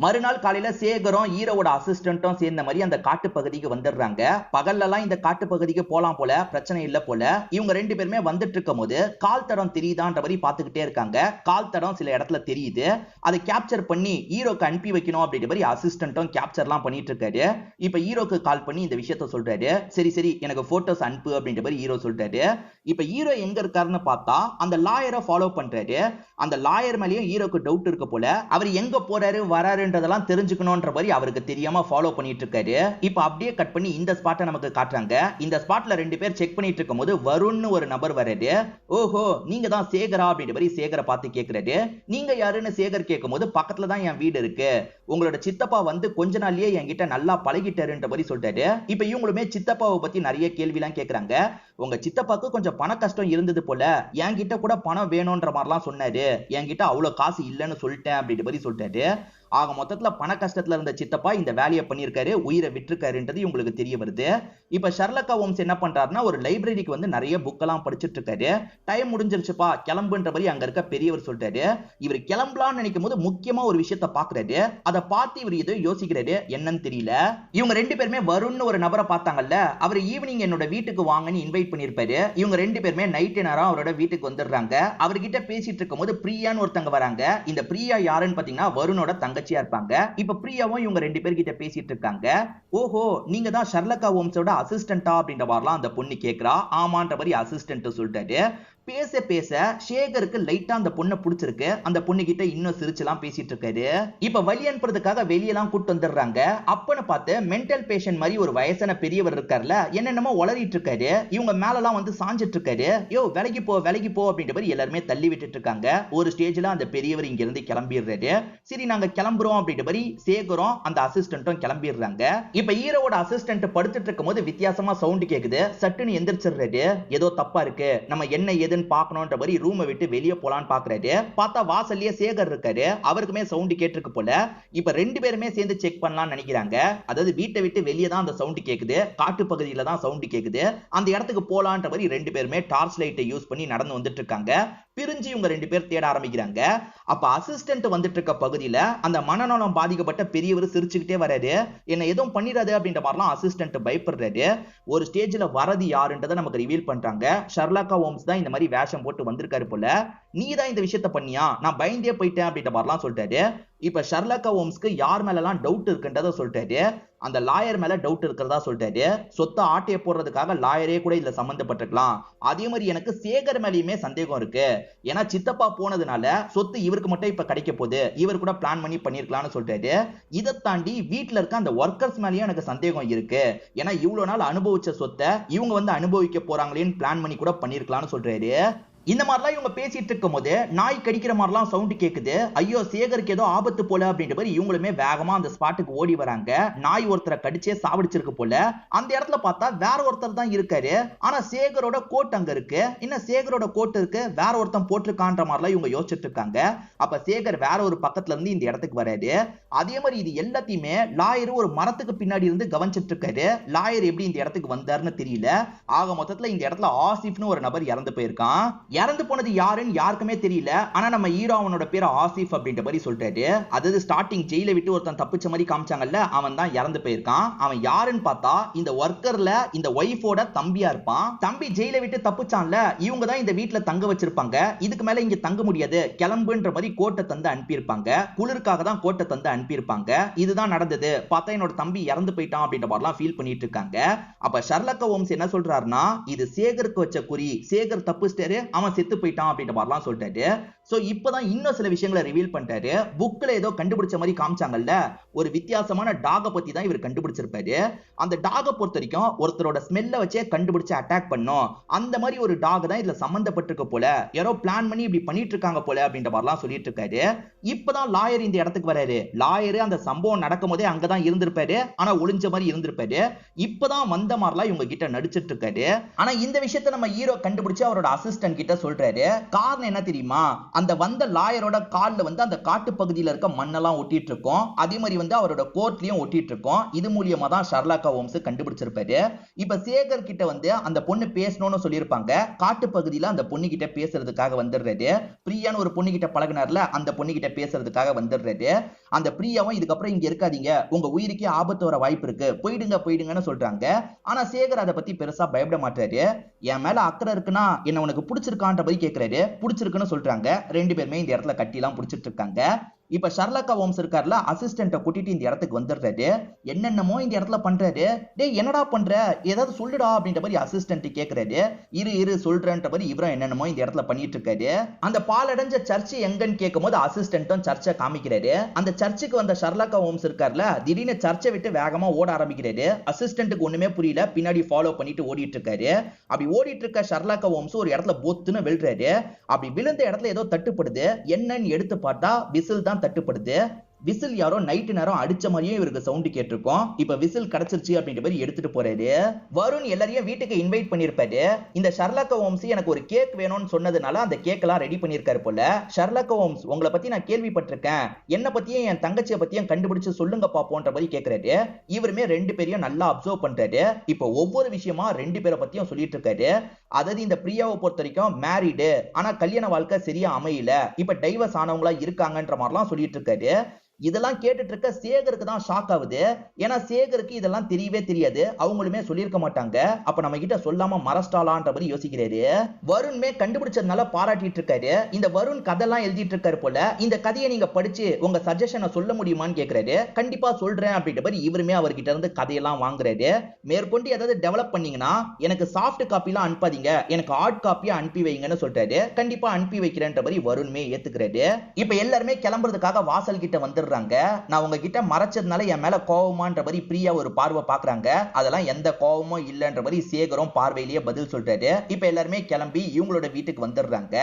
மறுநாள் காலையில சேகரும் ஹீரோவோட அசிஸ்டன்ட்டும் சேர்ந்த மாதிரி அந்த காட்டு பகுதிக்கு வந்துடுறாங்க. பகல்லலாம் இந்த காட்டு பகுதிக்கு போலாம் போல, பிரச்சனை இல்ல போல. இவங்க ரெண்டு பேருமே வந்துட்டு இருக்கும் போது கால் தடம் தெரியுதான்ற மாதிரி பாத்துக்கிட்டே இருக்காங்க. கால் தடம் சில இடத்துல தெரியுது. அதை கேப்சர் பண்ணி ஹீரோக்கு அனுப்பி வைக்கணும் அப்படின்ற மாதிரி அசிஸ்டன்ட்டும் கேப்சர்லாம் பண்ணிட்டு இருக்காரு. இப்ப ஹீரோக்கு கால் பண்ணி இந்த விஷயத்த சொல்றாரு. சரி எனக்கு போட்டோஸ் அனுப்பு அப்படின்ற மாதிரி ஹீரோ சொல்றாரு. இப்ப ஹீரோ எங்க இருக்காருன்னு பார்த்தா அந்த லாயரை ஃபாலோ பண்றாரு. அந்த லாயர் மேலயும் ஹீரோக்கு டவுட் இருக்கு போல. அவர் எங்க போறாரு வராருன்றதெல்லாம் தெரிஞ்சுக்கணும்ன்ற மாதிரி அவருக்கு தெரியாம ஃபாலோ பண்ணிட்டு இருக்காரு. இப்ப அப்படியே கட் பண்ணி இந்த ஸ்பாட்டை நமக்கு காட்டுறாங்க. இந்த ஸ்பாட்ல ரெண்டு பேர் செக் பண்ணிட்டு இருக்கும்போது வருண்னு ஒரு நபர் வராரு. ஓஹோ, நீங்க தான் சேகரா அப்படின்ற மாதிரி சேகரை பார்த்து கேக்குறாரு. நீங்க யாருன்னு சேகர் கேட்கும்போது, பக்கத்துல தான் என் வீடு இருக்கு, உங்களோட சித்தப்பா வந்து கொஞ்ச நாள்லயே என்கிட்ட நல்லா பழகிட்டாருன்ற மாதிரி சொல்றாரு. இப்ப இவங்களுமே சித்தப்பாவை பத்தி நிறைய கேள்வி எல்லாம் கேக்குறாங்க. உங்க சித்தப்பாக்கு கொஞ்சம் பண கஷ்டம் இருந்தது போல, என்கிட்ட கூட பணம் வேணும்ன்ற மாதிரிலாம் சொன்னாரு, என்கிட்ட அவ்வளவு காசு இல்லைன்னு சொல்லிட்டேன் அப்படின்ற மாதிரி சொல்லிட்டாரு. ஆக மொத்தத்துல பண கஷ்டத்துல இருந்த சித்தப்பா இந்த வேலையை பண்ணிருக்காரு, உயிரை விட்டுருக்காருன்றது உங்களுக்கு தெரிய வருது. இப்ப ஷெர்லாக் ஹோம்ஸ் என்ன பண்றாருன்னா, ஒரு லைப்ரரிக்கு வந்து நிறைய புக் எல்லாம் படிச்சுட்டு இருக்காரு. டைம் முடிஞ்சிருச்சுப்பா கிளம்புன்ற மாதிரி அங்க இருக்க பெரியவர் சொல்றாரு. இவர் கிளம்பலாம்னு நினைக்கும் போது முக்கியமா ஒரு விஷயத்த பாக்குறாரு. அதை பார்த்து இவர் ஏதோ யோசிக்கிறாரு, என்னன்னு தெரியல. இவங்க ரெண்டு பேருமே வருண்னு ஒரு நபரை பார்த்தாங்கல்ல, அவர் ஈவினிங் என்னோட வீட்டுக்கு வாங்கன்னு இன்வைட் பண்ணிருப்பாரு. இவங்க ரெண்டு பேருமே நைட் நேரம் அவரோட வீட்டுக்கு வந்துடுறாங்க. அவர்கிட்ட பேசிட்டு இருக்கும் போது பிரியான்னு ஒருத்தங்க வராங்க. இந்த பிரியா யாருன்னு பாத்தீங்கன்னா வருணோட தங்கச்சியா இருப்பாங்க. இப்ப பிரியாவும் இவங்க ரெண்டு பேர்கிட்ட பேசிட்டு இருக்காங்க. ஓஹோ, நீங்க தான் ஷெர்லாக் ஹோம்ஸோட அசிஸ்டன்டா அப்படின்ற மாதிரிலாம் அந்த பொண்ணு கேக்குறா. ஆமான்ற மாதிரி அசிஸ்டன்ட் சொல்றாரு. பேச பேச சேகருக்கு லைட்டா அந்த பொண்ணை பிடிச்சிருக்கு. அந்த பொண்ணு கிட்ட இன்னும் சிரிச்செல்லாம் பேசிட்டு இருக்காரு. இப்ப வழி அனுப்புறதுக்காக வெளியெல்லாம் கூட்டு வந்துடுறாங்க. அப்பன்னு பார்த்து மென்டல் பேஷண்ட் மாதிரி ஒரு வயசான பெரியவர் இருக்காருல, என்னென்னமோ உளறிட்டு இருக்காரு. இவங்க மேலலாம் வந்து சாஞ்சிட்டு இருக்காரு. யோ விலகி போ விலகி போ அப்படின்ற மாதிரி எல்லாருமே தள்ளி விட்டுட்டு இருக்காங்க. ஒரு ஸ்டேஜ்ல அந்த பெரியவர் இங்க இருந்து கிளம்பிடுறாரு. சரி நாங்க கிளம்புறோம் அப்படின்ற மாதிரி சேகரும் அந்த அசிஸ்டன்ட்டும் கிளம்பிடுறாங்க. இப்ப ஹீரோவோட அசிஸ்டன்ட் படுத்துட்டு இருக்கும் போது வித்தியாசமா சவுண்ட் கேக்குது. சட்டுன்னு எந்திரிச்சிடுறாரு. ஏதோ தப்பா இருக்கு, நம்ம என்ன ஏதுன்னு பார்க்கணும்ன்ற மாதிரி ரூமை விட்டு வெளியே போலான்னு பாக்குறாரு. பார்த்தா வாசல்லயே சேகர் இருக்காரு. அவருக்குமே சவுண்ட் கேட்டிருக்கு போல. இப்ப ரெண்டு பேருமே சேர்ந்து செக் பண்ணலாம்னு நினைக்கிறாங்க. அதாவது வீட்டை விட்டு வெளியே தான் அந்த சவுண்ட் கேக்குது, காட்டு பகுதியில தான் சவுண்ட் கேக்குது. அந்த இடத்துக்கு போலான்ற மாதிரி ரெண்டு பேருமே டார்ச் லைட்டை யூஸ் பண்ணி நடந்து வந்துட்டு இருக்காங்க. பிரிஞ்சு இவங்க ரெண்டு பேர் தேட ஆரம்பிக்கிறாங்க. அப்ப அசிஸ்டன்ட் வந்துட்டு இருக்க பகுதியில அந்த மனநலம் பாதிக்கப்பட்ட பெரியவர் சிரிச்சுக்கிட்டே வராரு. என்ன எதுவும் பண்ணிடாது அப்படின்ற மாதிரிலாம் அசிஸ்டன்ட் பயப்படுறாரு. ஒரு ஸ்டேஜ்ல வரது யாருன்றதை நமக்கு ரிவீல் பண்றாங்க. ஷர்லாக்கா ஹோம்ஸ் தான் இந்த மாதிரி வேஷம் போட்டு வந்திருக்காரு போல. நீ தான் இந்த விஷயத்த பண்ணியா, நான் பயந்தே போயிட்டேன் அப்படின்ற மாதிரிலாம் சொல்லிட்டாரு. இப்ப ஷர்லாக்கா ஹோம்ஸ்க்கு யார் மேலலாம் டவுட் இருக்குன்றத சொல்லிட்டாரு. அந்த லாயர் மேல டவுட் இருக்கிறதா சொல்லிட்டாரு. சொத்தை ஆட்டைய போடுறதுக்காக லாயரே கூட இதுல சம்பந்தப்பட்டிருக்கலாம். அதே மாதிரி எனக்கு சேகர் மேலேயுமே சந்தேகம் இருக்கு. ஏன்னா சித்தப்பா போனதுனால சொத்து இவருக்கு மட்டும் இப்ப கிடைக்க போகுது, இவர் கூட பிளான் பண்ணி பண்ணிருக்கலாம்னு சொல்லிட்டாரு. இதை தாண்டி வீட்டுல இருக்க அந்த ஒர்க்கர்ஸ் மேலேயும் எனக்கு சந்தேகம் இருக்கு. ஏன்னா இவ்வளவு நாள் அனுபவிச்ச சொத்தை இவங்க வந்து அனுபவிக்க போறாங்களேன்னு பிளான் பண்ணி கூட பண்ணிருக்கலாம்னு சொல்றாரு. இந்த மாதிரிலாம் இவங்க பேசிட்டு இருக்கும் போது நாய் கடிக்கிற மாதிரிலாம் சவுண்ட் கேக்குது. ஐயோ சேகருக்கு ஏதோ ஆபத்து போல அப்படின்ற மாதிரி இவங்களுமே வேகமா அந்த ஸ்பாட்டுக்கு ஓடி வராங்க. நாய் ஒருத்தரை கடிச்சே சாவடிச்சிருக்கு போல. அந்த இடத்துல பார்த்தா வேற ஒருத்தர் தான் இருக்காரு. ஆனா சேகரோட கோட் அங்க இருக்கு. இன்னும் சேகரோட கோட் இருக்கு, வேற ஒருத்தன் போட்டிருக்கான்ற மாதிரிலாம் இவங்க யோசிச்சுட்டு இருக்காங்க. அப்ப சேகர் வேற ஒரு பக்கத்துல இருந்து இந்த இடத்துக்கு வராரு. அதே மாதிரி இது எல்லாத்தையுமே லாயர் ஒரு மரத்துக்கு பின்னாடி இருந்து கவனிச்சிட்டு இருக்காரு. லாயர் எப்படி இந்த இடத்துக்கு வந்தாருன்னு தெரியல. ஆக மொத்தத்துல இந்த இடத்துல ஆசிஃப்னு ஒரு நபர் இறந்து போயிருக்கான். இறந்து போனது யாருன்னு யாருக்குமே தெரியல. ஆனா நம்ம ஹீரோ அவனோட பேர் ஆசிஃப் அப்படின்ற மாதிரி சொல்லிட்டாரு. அதாவது ஸ்டார்டிங் ஜெயில விட்டு ஒருத்தன் தப்பிச்ச மாதிரி காமிச்சாங்கல்ல, அவன் தான் இறந்து போயிருக்கான். அவன் யாருன்னு பார்த்தா இந்த ஒர்க்கர்ல இந்த ஒய்ஃபோட தம்பியா இருப்பான். தம்பி ஜெயில விட்டு தப்பிச்சான்ல, இவங்க தான் இந்த வீட்டுல தங்க வச்சிருப்பாங்க. இதுக்கு மேல இங்க தங்க முடியாது, கிளம்புன்ற மாதிரி கோட்டை தந்து அனுப்பியிருப்பாங்க. குளிருக்காக தான் கோட்டை தந்து அனுப்பியிருப்பாங்க. இதுதான் நடந்தது. பார்த்தா என்னோட தம்பி இறந்து போயிட்டான் அப்படின்ற மாதிரிலாம் ஃபீல் பண்ணிட்டு இருக்காங்க. அப்ப ஷர்லாக்கா ஹோம்ஸ் என்ன சொல்றாருன்னா, இது சேகருக்கு வச்ச குறி, சேகர் தப்பிச்சிட்டாரு, அவன் செத்து போயிட்டான் அப்படின்ற மாதிரிலாம் சொல்லிட்டாரு. சோ இப்பதான் இன்னும் சில விஷயங்களை ரிவீல் பண்ணிட்டாரு. புக்ல ஏதோ கண்டுபிடிச்ச மாதிரி காமிச்சாங்கல்ல, ஒரு வித்தியாசமான டாக பத்தி தான் இவர் கண்டுபிடிச்சிருப்பாரு. அந்த டாக பொறுத்த வரைக்கும் ஒருத்தரோட ஸ்மெல்ல வச்சே கண்டுபிடிச்சு அட்டாக் பண்ணும். அந்த மாதிரி ஒரு டாக் தான் இதுல சம்பந்தப்பட்டிருக்க போல. யாரோ பிளான் பண்ணி இப்படி பண்ணிட்டு இருக்காங்க போல அப்படின்ற மாதிரிலாம் சொல்லிட்டு இருக்காரு. இப்பதான் லாயர் இந்த இடத்துக்கு வராரு. லாயர் அந்த சம்பவம் நடக்கும் போதே அங்கதான் இருந்திருப்பாரு. ஆனா ஒளிஞ்ச மாதிரி இருந்திருப்பாரு. இப்பதான் வந்த மாதிரிலாம் இவங்க கிட்ட நடிச்சிட்டு இருக்காரு. ஆனா இந்த விஷயத்த நம்ம ஹீரோ கண்டுபிடிச்சு அவரோட அசிஸ்டன்ட் கிட்ட சொல்றாரு. காரணம் என்ன தெரியுமா, அந்த வந்த லாயரோட கால்ல வந்து அந்த காட்டு பகுதியில இருக்க மண்ணெல்லாம் ஒட்டிட்டு இருக்கும். அதே மாதிரி வந்து அவரோட கோட்லயும் ஒட்டிட்டு இருக்கும். இது மூலியமா தான் ஷர்லாக்கா ஹோம்ஸ் கண்டுபிடிச்சிருப்பாரு. இப்ப சேகர் கிட்ட வந்து அந்த பொண்ணு பேசணும்னு சொல்லியிருப்பாங்க. காட்டு பகுதியில அந்த பொண்ணு கிட்ட பேசுறதுக்காக வந்துடுறாரு. பிரியான்னு ஒரு பொண்ணு கிட்ட பழகினார்ல, அந்த பொண்ணு கிட்ட பேசுறதுக்காக வந்துடுறாரு. அந்த பிரியாவும் இதுக்கப்புறம் இங்க இருக்காதீங்க, உங்க உயிருக்கே ஆபத்து வர வாய்ப்பு இருக்கு, போயிடுங்க போயிடுங்கன்னு சொல்றாங்க. ஆனா சேகர் அதை பத்தி பெருசா பயப்பட மாட்டாரு. என் மேல அக்கறை இருக்குன்னா என்ன உனக்கு பிடிச்சிருக்கான்ற போய் கேட்கிறாரு. பிடிச்சிருக்குன்னு சொல்றாங்க. ரெண்டு பேருமே இந்த இடத்துல கட்டி எல்லாம் பிடிச்சிட்டு இருக்காங்க. இப்ப ஷர்லாக்கா ஹோம்ஸ் இருக்கார்ல, அசிஸ்டன்ட்ட கூட்டிட்டு இந்த இடத்துக்கு வந்துடுறாரு. என்னென்னமோ இந்த இடத்துல பண்றாரு. டேய் என்னடா பண்ற, ஏதாவது சொல்லுடா அப்படின்ற மாதிரி அசிஸ்டன்ட் கேக்குறாரு. இரு சொல்றேன்ற மாதிரி இவரும் என்னென்னமோ இந்த இடத்துல பண்ணிட்டு இருக்காரு. அந்த பாலடைஞ்ச சர்ச் எங்கன்னு கேட்கும்போது அசிஸ்டன்ட்டும் சர்ச்சை காமிக்கிறாரு. அந்த சர்ச்சுக்கு வந்த ஷர்லாக்கா ஹோம்ஸ் இருக்கார்ல, திடீர்னு சர்ச்சை விட்டு வேகமா ஓட ஆரம்பிக்கிறாரு. அசிஸ்டன்ட்டுக்கு ஒண்ணுமே புரியல, பின்னாடி ஃபாலோ பண்ணிட்டு ஓடிட்டு இருக்காரு. அப்படி ஓடிட்டு இருக்க ஷர்லாக்கா ஹோம்ஸ் ஒரு இடத்துல பொத்துன்னு விழுறாரு. அப்படி விழுந்த இடத்துல ஏதோ தட்டுப்படுது. என்னன்னு எடுத்து பார்த்தா விசில் தான் தட்டுப்படுது. விசில் யாரோ நைட்டு நேரம் அடிச்ச மாதிரியே இவருக்கு சவுண்ட் கேட்டிருக்கும். இப்ப விசில் கிடைச்சிருச்சு அப்படின்ற மாதிரி எடுத்துட்டு போறாரு. வருண் எல்லாரையும் வீட்டுக்கு இன்வைட் பண்ணிருப்பாரு. இந்த ஷர்லாக்கா ஹோம்ஸ் எனக்கு ஒரு கேக் வேணும்னு சொன்னதுனால அந்த கேக் எல்லாம் ரெடி பண்ணிருக்காரு போல. ஷர்லாக்கா ஹோம்ஸ் உங்களை பத்தி நான் கேள்விப்பட்டிருக்கேன், என்ன பத்தியும் என் தங்கச்சியை பத்தியும் கண்டுபிடிச்சு சொல்லுங்க பாப்போன்ற மாதிரி கேட்கிறாரு. இவருமே ரெண்டு பேரையும் நல்லா அப்சர்வ் பண்றாரு. இப்ப ஒவ்வொரு விஷயமா ரெண்டு பேரை பத்தியும் சொல்லிட்டு இருக்காரு. அதாவது இந்த பிரியாவை பொறுத்த வரைக்கும் மேரிடு, ஆனா கல்யாண வாழ்க்கை சரியா அமையல, இப்ப டைவர்ஸ் ஆனவங்களா இருக்காங்கன்ற மாதிரிலாம் சொல்லிட்டு இருக்காரு. இதெல்லாம் கேட்டுட்டு இருக்க சேகருக்கு தான் ஷாக் ஆகுது. ஏன்னா சேகருக்கு இதெல்லாம் தெரியவே தெரியாது, அவங்களுமே சொல்லியிருக்க மாட்டாங்க. அப்ப நம்ம கிட்ட சொல்லாம மறஸ்டாலான்ற மாதிரி யோசிக்கிறாரு. வருண்மே கண்டுபிடிச்சதுனால பாராட்டிட்டு இருக்காரு. இந்த வருண் கதையெல்லாம் எழுதிட்டு இருக்காரு போல, இந்த கதையை நீங்க படிச்சு உங்க சஜஷனை சொல்ல முடியுமான்னு கேக்குறாரு. கண்டிப்பா சொல்றேன் அப்படின்ற மாதிரி இவருமே அவர்கிட்ட இருந்து கதையெல்லாம் வாங்குறாரு. மேற்கொண்டு ஏதாவது டெவலப் பண்ணீங்கன்னா எனக்கு சாஃப்ட் காப்பிலாம் அனுப்பாதீங்க, எனக்கு ஹார்ட் காப்பியா அனுப்பி வைங்கன்னு சொல்றாரு. கண்டிப்பா அனுப்பி வைக்கிறேன்ற மாதிரி வருண்மே ஏத்துக்கிறாரு. இப்ப எல்லாருமே கிளம்புறதுக்காக வாசல் கிட்ட வந்துடுறாங்க. நான் உங்ககிட்ட மறைச்சதுனால என் மேல கோவமான்ற மாதிரி பிரியா ஒரு பார்வை பாக்குறாங்க. அதெல்லாம் எந்த கோவமும் இல்லன்ற மாதிரி சேகரும் பார்வையிலேயே பதில் சொல்றாரு. இப்ப எல்லாருமே கிளம்பி இவங்களோட வீட்டுக்கு வந்துடுறாங்க.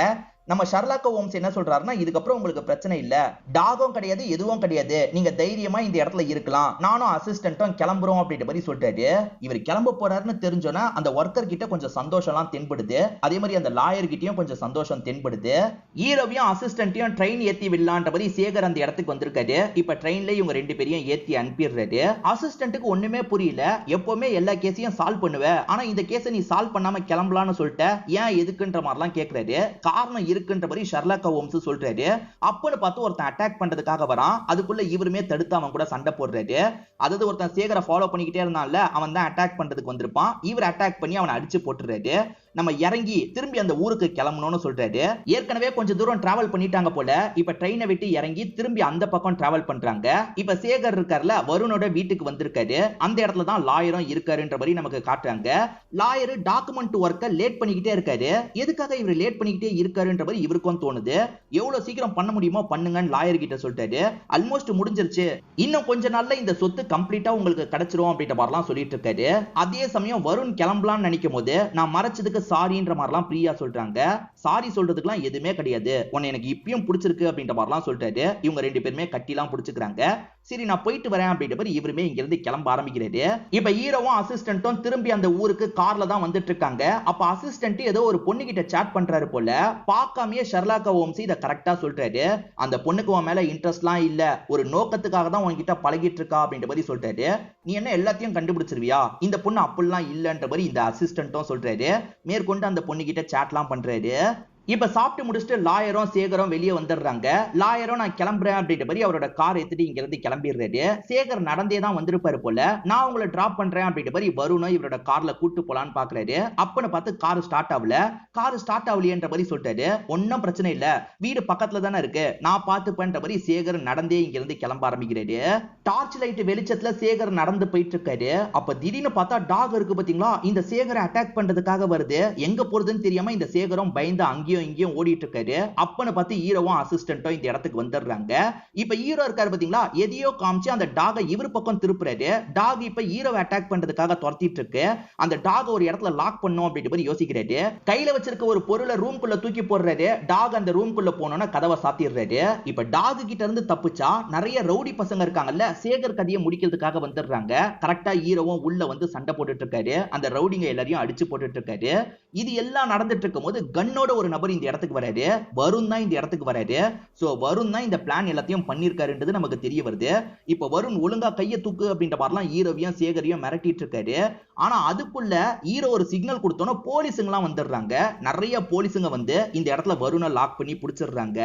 நம்ம ஷர்லாக் ஹோம்ஸ் என்ன சொல்றாருன்னா, இதுக்கப்புறம் உங்களுக்கு பிரச்சனை இல்ல, டாகும் கிடையாது எதுவும் கிடையாது, நீங்க தைரியமா இந்த இடத்துல இருக்கலாம், நானும் அசிஸ்டன்ட்டும் கிளம்புறோம் அப்படின்ற மாதிரி சொல்றாரு. இவர் கிளம்ப போறாருன்னு தெரிஞ்சோன்னா அந்த ஒர்க்கர் கிட்ட கொஞ்சம் சந்தோஷம்லாம் தென்படுது. அதே மாதிரி அந்த லாயர் கிட்டயும் கொஞ்சம் சந்தோஷம் தென்படுது. ஹீரோவையும் அசிஸ்டன்ட்டையும் ட்ரெயின் ஏத்தி விடலான்ற மாதிரி சேகர் அந்த இடத்துக்கு வந்திருக்காரு. இப்ப ட்ரெயின்ல இவங்க ரெண்டு பேரையும் ஏத்தி அனுப்பிடுறாரு. அசிஸ்டன்ட்டுக்கு ஒண்ணுமே புரியல, எப்பவுமே எல்லா கேஸையும் சால்வ் பண்ணுவேன், ஆனா இந்த கேஸை நீ சால்வ் பண்ணாம கிளம்பலான்னு சொல்லிட்ட, ஏன் எதுக்குன்ற மாதிரிலாம் கேட்கிறாரு. காரணம் இருக்குன்ற மாதிரி ஷர்லாக் ஹோம்ஸ் சொல்றாரு. அப்பன்னு பார்த்து ஒருத்தன் அட்டாக் பண்றதுக்காக வரான். அதுக்குள்ள இவருமே தடுத்து அவன் கூட சண்டை போடுறாரு. அதாவது ஒருத்தன் சேகரை ஃபாலோ பண்ணிக்கிட்டே இருந்தான்ல, அவன் தான் அட்டாக் பண்றதுக்கு வந்திருப்பான். இவர் அட்டாக் பண்ணி அவனை அடிச்சு போட்டுறாரு. நம்ம இறங்கி திரும்பி அந்த ஊருக்கு கிளம்பணும்னு சொல்றாரு. ஏற்கனவே கொஞ்சம் தூரம் டிராவல் பண்ணிட்டாங்க போல. இப்ப ட்ரெயினை விட்டு இறங்கி திரும்பி அந்த பக்கம் டிராவல் பண்றாங்க. இப்ப சேகர் இருக்காருல, வருணோட வீட்டுக்கு வந்திருக்காரு. அந்த இடத்துல தான் லாயரும் இருக்காருன்ற மாதிரி நமக்கு காட்டுறாங்க. லாயர் டாக்குமெண்ட் ஒர்க்க லேட் பண்ணிக்கிட்டே இருக்காரு. எதுக்காக இவர் லேட் பண்ணிக்கிட்டே இருக்காருன்ற மாதிரி இவருக்கும் தோணுது. எவ்வளவு சீக்கிரம் பண்ண முடியுமோ பண்ணுங்கன்னு லாயர் கிட்ட சொல்லிட்டாரு. ஆல்மோஸ்ட் முடிஞ்சிருச்சு, இன்னும் கொஞ்ச நாள்ல இந்த சொத்து கம்ப்ளீட்டா உங்களுக்கு கிடைச்சிரும் அப்படின்ற மாதிரிலாம் சொல்லிட்டு இருக்காரு. அதே சமயம் வருண் கிளம்பலாம்னு நினைக்கும் போது, நான் மறைச்சதுக்கு சாரின்ற மாதிரிலாம் பிரியா சொல்றாங்க. சாரி சொல்றதுக்குலாம் எதுவுமே கிடையாது, உன்னை எனக்கு இப்பயும் பிடிச்சிருக்கு அப்படின்ற மாதிரிலாம் சொல்றாரு. இவங்க ரெண்டு பேருமே கட்டிலாம் பிடிச்சுக்கிறாங்க. சரி நான் போயிட்டு வரேன் அப்படின்ற மாதிரி இவருமே இங்க இருந்து கிளம்ப ஆரம்பிக்கிறாரு. இப்ப ஹீரோவும் அசிஸ்டன்ட்டும் திரும்பி அந்த ஊருக்கு கார்ல தான் வந்துட்டு இருக்காங்க. அப்ப அசிஸ்டன்ட் ஏதோ ஒரு பொண்ணு கிட்ட சாட் பண்றாரு போல. பார்க்காமயே ஷர்லாக் ஹோம்ஸ் இத கரெக்டா சொல்றாரு. அந்த பொண்ணுக்கு உன் மேல இன்ட்ரெஸ்ட்லாம் இல்ல, ஒரு நோக்கத்துக்காக தான் உன்கிட்ட பழகிட்டு இருக்கா அப்படின்ற மாதிரி சொல்றாரு. நீ என்ன எல்லாத்தையும் கண்டுபிடிச்சிருவியா, இந்த பொண்ணு அப்படிலாம் இல்லன்ற மாதிரி இந்த அசிஸ்டன்ட்டும் சொல்றாரு. மேற்கொண்டு அந்த பொண்ணு கிட்ட சாட்லாம் பண்றாரு. இப்ப சாப்பிட்டு முடிச்சுட்டு லாயரும் சேகரும் வெளியே வந்துடுறாங்க. லாயரும் நான் கிளம்புறேன் அப்படின்ற மாதிரி அவரோட கார் எடுத்துட்டு இங்க இருந்து கிளம்பிடுறாரு. சேகர் நடந்தே தான் வந்திருப்பாரு போல. நான் உங்களை டிராப் பண்றேன் அப்படின்ற மாதிரி வருணும் இவரோட கார்ல கூட்டு போலான்னு பாக்குறாரு. அப்பன்னு பார்த்து கார் ஸ்டார்ட் ஆகல. கார் ஸ்டார்ட் ஆகலையன்ற மாதிரி சொல்லிட்டாரு. ஒன்னும் பிரச்சனை இல்ல, வீடு பக்கத்துல தானே இருக்கு, நான் பார்த்துப்பேன்ற மாதிரி சேகர் நடந்தே இங்க இருந்து கிளம்ப ஆரம்பிக்கிறாரு. டார்ச் லைட் வெளிச்சத்துல சேகர் நடந்து போயிட்டு இருக்காரு. அப்ப திடீர்னு பார்த்தா டாக் இருக்கு பாத்தீங்களா, இந்த சேகரை அட்டாக் பண்றதுக்காக வருது. எங்க போறதுன்னு தெரியாம இந்த சேகரும் பயந்து அங்கேயும் இங்கேயும் ஓடிட்டு இருக்காரு. அப்பன்னு பார்த்து ஹீரோவும் அசிஸ்டன்ட்டும் இந்த இடத்துக்கு வந்துடுறாங்க. இப்ப ஹீரோ இருக்காரு பாத்தீங்களா, எதையோ காமிச்சு அந்த டாகை இவர் பக்கம் திருப்புறாரு. டாக் இப்ப ஹீரோவை அட்டாக் பண்றதுக்காக துரத்திட்டு இருக்கு. அந்த டாக் ஒரு இடத்துல லாக் பண்ணும் அப்படின்ற மாதிரி யோசிக்கிறாரு. கையில வச்சிருக்க ஒரு பொருளை ரூம்குள்ள தூக்கி போடுறாரு. டாக் அந்த ரூம்குள்ள போனோம்னா கதவை சாத்திடுறாரு. இப்ப டாக் கிட்ட இருந்து தப்பிச்சா நிறைய ரவுடி பசங்க இருக்காங்கல்ல, சேகர் கதையை முடிக்கிறதுக்காக வந்துடுறாங்க. கரெக்டா ஹீரோவும் உள்ள வந்து சண்டை போட்டுட்டு இருக்காரு. அந்த ரவுடிங்க எல்லாரையும் அடிச்சு போட்டுட்டு இருக்காரு. இது எல்லாம் நடந்துட்டு இருக்கும் போது கன்னோட ஒரு நபர் இந்த இடத்துக்கு வராரு. வருண் தான் இந்த இடத்துக்கு வராரு. சோ வருண் தான் இந்த பிளான் எல்லாத்தையும் பண்ணிருக்காருன்றது நமக்கு தெரிய வருது. இப்ப வருண் ஒழுங்கா கையை தூக்கு அப்படின்ற மாதிரிலாம் ஹீரோவையும் சேகரையும் மிரட்டிட்டு இருக்காரு. ஆனா அதுக்குள்ள ஹீரோ ஒரு சிக்னல் கொடுத்தோன்னா போலீஸுங்கலாம் வந்துடுறாங்க. நிறைய போலீஸுங்க வந்து இந்த இடத்துல வருணை லாக் பண்ணி பிடிச்சிடுறாங்க.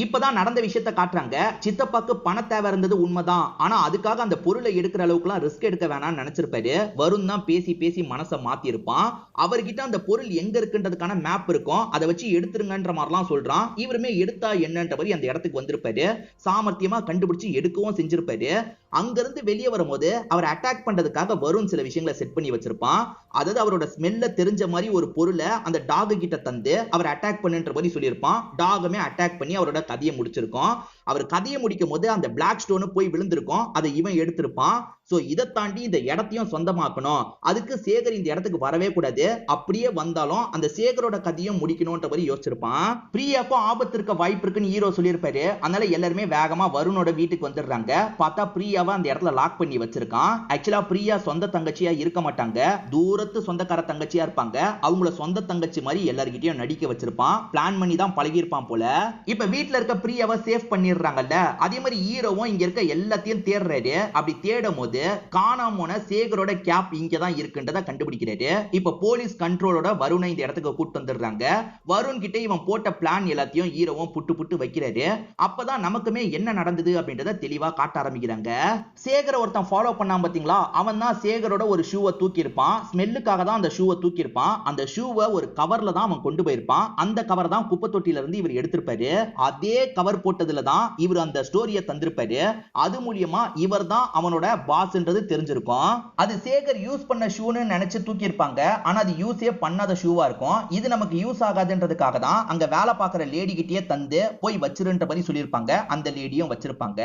இப்பதான் நடந்த விஷயத்த காட்டுறாங்க. சித்தப்பாக்கு பண தேவை இருந்தது உண்மைதான், ஆனா அதுக்காக அந்த பொருளை எடுக்கிற அளவுக்குலாம் ரிஸ்க் எடுக்க வேணாம்னு நினைச்சிருப்பாரு. வருண் தான் பேசி பேசி மனசை மாத்தி இருப்பான். அவர்கிட்ட அந்த பொருள் எங்க இருக்குன்றதுக்கான மேப் இருக்கும், அதை வச்சு எடுத்துருங்கன்ற மாதிரிலாம் சொல்றான். இவருமே எடுத்தா என்னன்ற மாதிரி அந்த இடத்துக்கு வந்திருப்பாரு. சாமர்த்தியமா கண்டுபிடிச்சு எடுக்கவும் செஞ்சிருப்பாரு. அங்கிருந்து வெளியே வரும்போது அவர் அட்டாக் பண்றதுக்காக வருண் சில விஷயங்களை செட் பண்ணி வச்சிருப்பான். அதாவது அவரோட ஸ்மெல்ல தெரிஞ்ச மாதிரி ஒரு பொருளை அந்த டாக் கிட்ட தந்து அவர் அட்டாக் பண்ணுன்ற மாதிரி சொல்லியிருப்பான். டாகுமே அட்டாக் பண்ணி அவரோட கதையை முடிச்சிருக்கோம். அவர் கதையை முடிக்கும் போது அந்த பிளாக் ஸ்டோன் போய் விழுந்திருக்கும், அதை இவன் எடுத்திருப்பான். சோ இதை தாண்டி இந்த இடத்தையும் சொந்தமாக்கணும், அதுக்கு சேகர் இந்த இடத்துக்கு வரவே கூடாது, அப்படியே வந்தாலும் அந்த சேகரோட கதையும் முடிக்கணும்ன்ற மாதிரி யோசிச்சிருப்பான். பிரியாக்கும் ஆபத்து இருக்க வாய்ப்பு இருக்குன்னு ஹீரோ சொல்லியிருப்பாரு. அதனால எல்லாருமே வேகமா வருணோட வீட்டுக்கு வந்துடுறாங்க. பார்த்தா பிரியா பிரியாவை அந்த இடத்துல லாக் பண்ணி வச்சிருக்கான். ஆக்சுவலா பிரியா சொந்த தங்கச்சியா இருக்க மாட்டாங்க, தூரத்து சொந்தக்கார தங்கச்சியா இருப்பாங்க. அவங்கள சொந்த தங்கச்சி மாதிரி எல்லார்கிட்டயும் நடிக்க வச்சிருப்பான். பிளான் பண்ணி தான் பழகி இருப்பான் போல. இப்ப வீட்ல இருக்க பிரியாவை சேவ் பண்ணிடுறாங்கல்ல, அதே மாதிரி ஹீரோவும் இங்க இருக்க எல்லாத்தையும் தேடுறாரு. அப்படி தேடும் போது காணாம போன சேகரோட கேப் இங்க தான் இருக்குன்றத கண்டுபிடிக்கிறாரு. இப்ப போலீஸ் கண்ட்ரோலோட வருணை இந்த இடத்துக்கு கூட்டு வந்துடுறாங்க. வருண் கிட்ட இவன் போட்ட பிளான் எல்லாத்தையும் ஹீரோவும் புட்டு புட்டு வைக்கிறாரு. அப்பதான் நமக்குமே என்ன நடந்தது அப்படின்றத தெளிவா காட்ட ஆரம்பிக்கிறாங்க. சேகரை ஒருத்தன் ஃபாலோ பண்ணாம பாத்தீங்களா, அவன் தான் சேகரோட ஒரு ஷூவை தூக்கி இருப்பான். ஸ்மெல்லுக்காக தான் அந்த ஷூவை தூக்கி இருப்பான். அந்த ஷூவை ஒரு கவர்ல தான் அவன் கொண்டு போயிருப்பான். அந்த கவர் தான் குப்பை தொட்டில இருந்து இவர் எடுத்திருப்பாரு. அதே கவர் போட்டதுல தான் இவர் அந்த ஸ்டோரியை தந்திருப்பாரு. அது மூலியமா இவர் தான் அவனோட பாஸ்ன்றது தெரிஞ்சிருக்கும். அது சேகர் யூஸ் பண்ண ஷூன்னு நினைச்சு தூக்கி இருப்பாங்க. ஆனா அது யூஸே பண்ணாத ஷூவா இருக்கும். இது நமக்கு யூஸ் ஆகாதுன்றதுக்காக தான் அங்க வேலை பார்க்குற லேடி கிட்டே தந்து போய் வச்சிருன்ற மாதிரி சொல்லியிருப்பாங்க. அந்த லேடியும் வச்சிருப்பாங்க.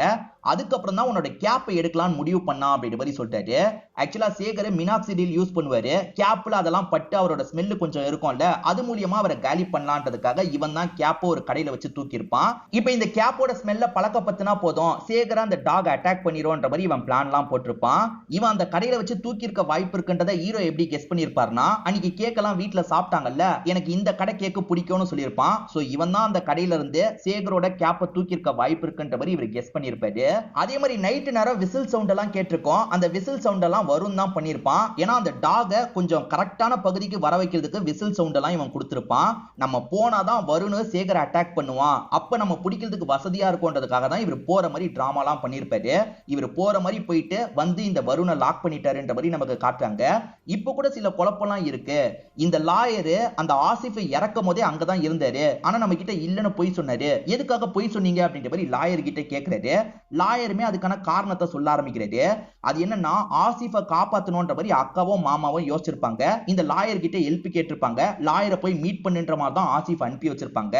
அதுக்கப்புறம் தான் உன்னோட கேப்பை எடுக்கலாம்னு முடிவு பண்ணா அப்படின்ற மாதிரி சொல்லிட்டாரு. ஆக்சுவலா சேகர் மினாக்சிடில் யூஸ் பண்ணுவாரு. கேப்ல அதெல்லாம் பட்டு அவரோட ஸ்மெல்லு கொஞ்சம் இருக்கும்ல, அது மூலியமா அவரை காலி பண்ணலான்றதுக்காக இவன் தான் கேப்பை ஒரு கடையில வச்சு தூக்கி இருப்பான். இப்போ இந்த கேப்போட ஸ்மெல்ல பழக்கப்படுத்தினா போதும், சேகரா அந்த டாக் அட்டாக் பண்ணிடும்ன்ற மாதிரி இவன் பிளான்லாம் போட்டிருப்பான். இவன் அந்த கடையில வச்சு தூக்கி இருக்க வாய்ப்பு இருக்குன்றத ஹீரோ எப்படி கெஸ் பண்ணிருப்பாருன்னா, அன்னைக்கு கேக்கெல்லாம் வீட்டுல சாப்பிட்டாங்கல்ல, எனக்கு இந்த கடை கேக்கு பிடிக்கும்னு சொல்லியிருப்பான். சோ இவன் தான் அந்த கடையில இருந்து சேகரோட கேப்பை தூக்கி இருக்க வாய்ப்பு இருக்குன்ற மாதிரி இவர் கெஸ் பண்ணிருப்பாரு. அதே மாதிரி நைட் நேரம் விசில் சவுண்ட் எல்லாம் கேட்டிருக்கோம். அந்த விசில் சவுண்ட் எல்லாம் வரும் தான் பண்ணிருப்பான். ஏன்னா அந்த டாக கொஞ்சம் கரெக்டான பகுதிக்கு வர வைக்கிறதுக்கு விசில் சவுண்ட் எல்லாம் இவன் கொடுத்திருப்பான். நம்ம போனாதான் வருண் சேகரை அட்டாக் பண்ணுவான், அப்ப நம்ம பிடிக்கிறதுக்கு வசதியா இருக்கும்ன்றதுக்காக தான் இவர் போற மாதிரி டிராமாலாம் பண்ணிருப்பாரு. இவர் போற மாதிரி போயிட்டு வந்து இந்த வருணை லாக் பண்ணிட்டாருன்ற மாதிரி நமக்கு காட்டுறாங்க. இப்ப கூட சில குழப்பம்லாம் இருக்கு. இந்த லாயரு அந்த ஆசிஃபை இறக்கும் போதே அங்கதான் இருந்தாரு. ஆனா நம்ம கிட்ட இல்லன்னு பொய் சொன்னாரு. எதுக்காக பொய் சொன்னீங்க அப்படின்ற மாதிரி லாயர் கிட்ட கேட்கிறாரு. லாயருமே அதுக்கான காரணத்தை சொல்ல ஆரம்பிக்கிறாரு. அது என்னன்னா, ஆசிஃபை காப்பாத்தணும்ன்ற மாதிரி அக்காவும் மாமாவும் யோசிச்சிருப்பாங்க. இந்த லாயர் கிட்ட ஹெல்ப் கேட்டிருப்பாங்க. லாயரை போய் மீட் பண்ணுன்ற மாதிரி தான் ஆசிஃப் அனுப்பி வச்சிருப்பாங்க.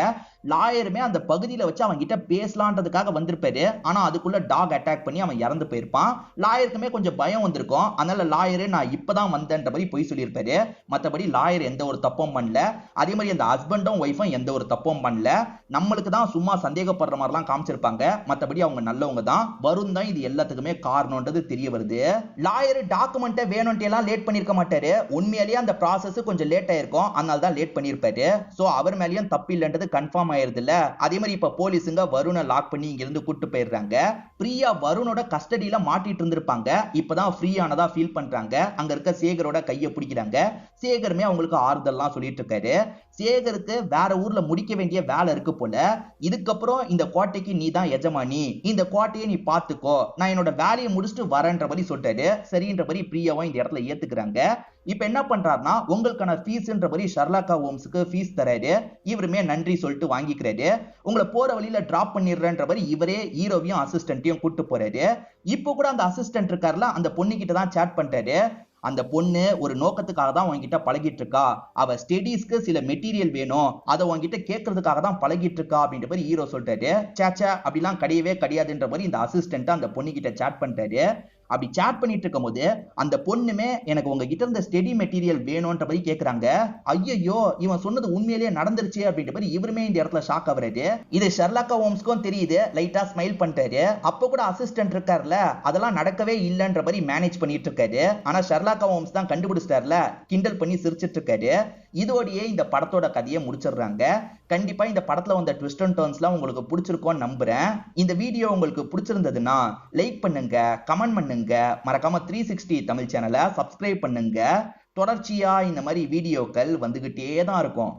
லாயருமே அந்த பகுதியில வச்சு அவங்க கிட்ட பேசலான்றதுக்காக வந்திருப்பாரு. ஆனா அதுக்குள்ள டாக் அட்டாக் பண்ணி அவன் இறந்து போயிருப்பான். லாயருக்குமே கொஞ்சம் பயம் வந்திருக்கும். அதனால லாயரு நான் இப்பதான் வந்தேன்ற மாதிரி பொய் சொல்லியிருப்பாரு. மற்றபடி லாயர் எந்த ஒரு தப்பும் பண்ணல. அதே மாதிரி அந்த ஹஸ்பண்டும் ஒய்ஃபும் எந்த ஒரு தப்பும் பண்ணல. நம்மளுக்கு தான் சும்மா சந்தேகப்படுற மாதிரிலாம் காமிச்சிருப்பாங்க. மற்றபடி அவங்க நல்லவங்க தான். வருண் தான் இது எல்லாத்துக்குமே காரணம்ன்றது தெரிய வருது. லாயர் டாக்குமெண்ட்டை வேணும்ட்டு எல்லாம் லேட் பண்ணிருக்க மாட்டாரு. உண்மையிலேயே அந்த ப்ராசஸ் கொஞ்சம் லேட் ஆயிருக்கும். அதனால தான் லேட் பண்ணிருப்பாரு. சோ அவர் மேலேயும் தப்பு இல்லைன்றது கன்ஃபார்ம் ஆயிருது இல்ல. அதே மாதிரி இப்ப போலீஸுங்க வருணை லாக் பண்ணி இங்க இருந்து கூட்டு போயிடுறாங்க. பிரியா வருணோட கஸ்டடியில மாட்டிட்டு இருந்திருப்பாங்க. இப்பதான் ஃப்ரீ ஆனதா ஃபீல் பண்றாங்க. அங்க இருக்க சேகரோட கையை பிடிக்கிறாங்க. சேகருமே அவங்களுக்கு ஆறுதல்லாம் சொல்லிட்டு இருக்காரு. சேகருக்கு வேற ஊர்ல முடிக்க வேண்டிய வேலை இருக்கு போல. இதுக்கப்புறம் இந்த கோட்டைக்கு நீ தான் எஜமானி, இந்த கோட்டையை நீ பாத்துக்கோ, நான் என்னோட வேலையை முடிச்சுட்டு வரேன்ற மாதிரி சொல்லிட்டாரு. சரின்ற மாதிரி பிரியாவும் இந்த இடத்துல ஏத்துக்கிறாங்க. இப்ப என்ன பண்றாருன்னா, உங்களுக்கான ஃபீஸ்ன்ற மாதிரி ஷர்லாக்கா ஹோம்ஸ்க்கு ஃபீஸ் தராரு. இவருமே நன்றி சொல்லிட்டு வாங்கிக்கிறாரு. உங்களை போற வழியில டிராப் பண்ணிடுறேன்ற மாதிரி இவரே ஹீரோவையும் அசிஸ்டன்ட்டையும் கூட்டு போறாரு. இப்போ கூட அந்த அசிஸ்டன்ட் இருக்காருல, அந்த பொண்ணு கிட்ட தான் சாட் பண்றாரு. அந்த பொண்ணு ஒரு நோக்கத்துக்காக தான் உன்கிட்ட பழகிட்டு இருக்கா, அவ ஸ்டடீஸ்க்கு சில மெட்டீரியல் வேணும், அதை உன்கிட்ட கேட்கறதுக்காக தான் பழகிட்டு இருக்கா அப்படின்ற மாதிரி ஹீரோ சொல்லிட்டாரு. சேச்சா அப்படிலாம் கிடையவே கிடையாதுன்ற மாதிரி இந்த அசிஸ்டன்ட் அந்த பொண்ணு கிட்ட சாட் பண்ணிட்டாரு. அப்படி சாட் பண்ணிட்டு இருக்கும் போது அந்த பொண்ணுமே எனக்கு உங்ககிட்ட இருந்த ஸ்டடி மெட்டீரியல் வேணும்ன்ற மாதிரி கேக்குறாங்க. ஐயோ இவன் சொன்னது உண்மையிலேயே நடந்துருச்சு அப்படின்ற மாதிரி இவருமே இந்த இடத்துல ஷாக் ஆகுறாரு. இது ஷெர்லாக் ஹோம்ஸ்க்கும் தெரியுது. லைட்டா ஸ்மைல் பண்ணிட்டாரு. அப்ப கூட அசிஸ்டன்ட் இருக்காருல, அதெல்லாம் நடக்கவே இல்லைன்ற மாதிரி மேனேஜ் பண்ணிட்டு இருக்காரு. ஆனா ஷெர்லாக் ஹோம்ஸ் தான் கண்டுபிடிச்சிட்டாருல, கிண்டல் பண்ணி சிரிச்சிட்டு இருக்காரு. இதோடயே இந்த படத்தோட கதையை முடிச்சிடுறாங்க. கண்டிப்பா இந்த படத்துல வந்த ட்விஸ்ட் அண்ட் டர்ன்ஸ்லாம் உங்களுக்கு பிடிச்சிருக்கும்னு நம்புறேன். இந்த வீடியோ உங்களுக்கு பிடிச்சிருந்ததுன்னா லைக் பண்ணுங்க, கமெண்ட் பண்ணுங்க, மறக்காம 360 தமிழ் சேனலை சப்ஸ்கிரைப் பண்ணுங்க. தொடர்ச்சியா இந்த மாதிரி வீடியோக்கள் வந்துகிட்டே தான் இருக்கும்.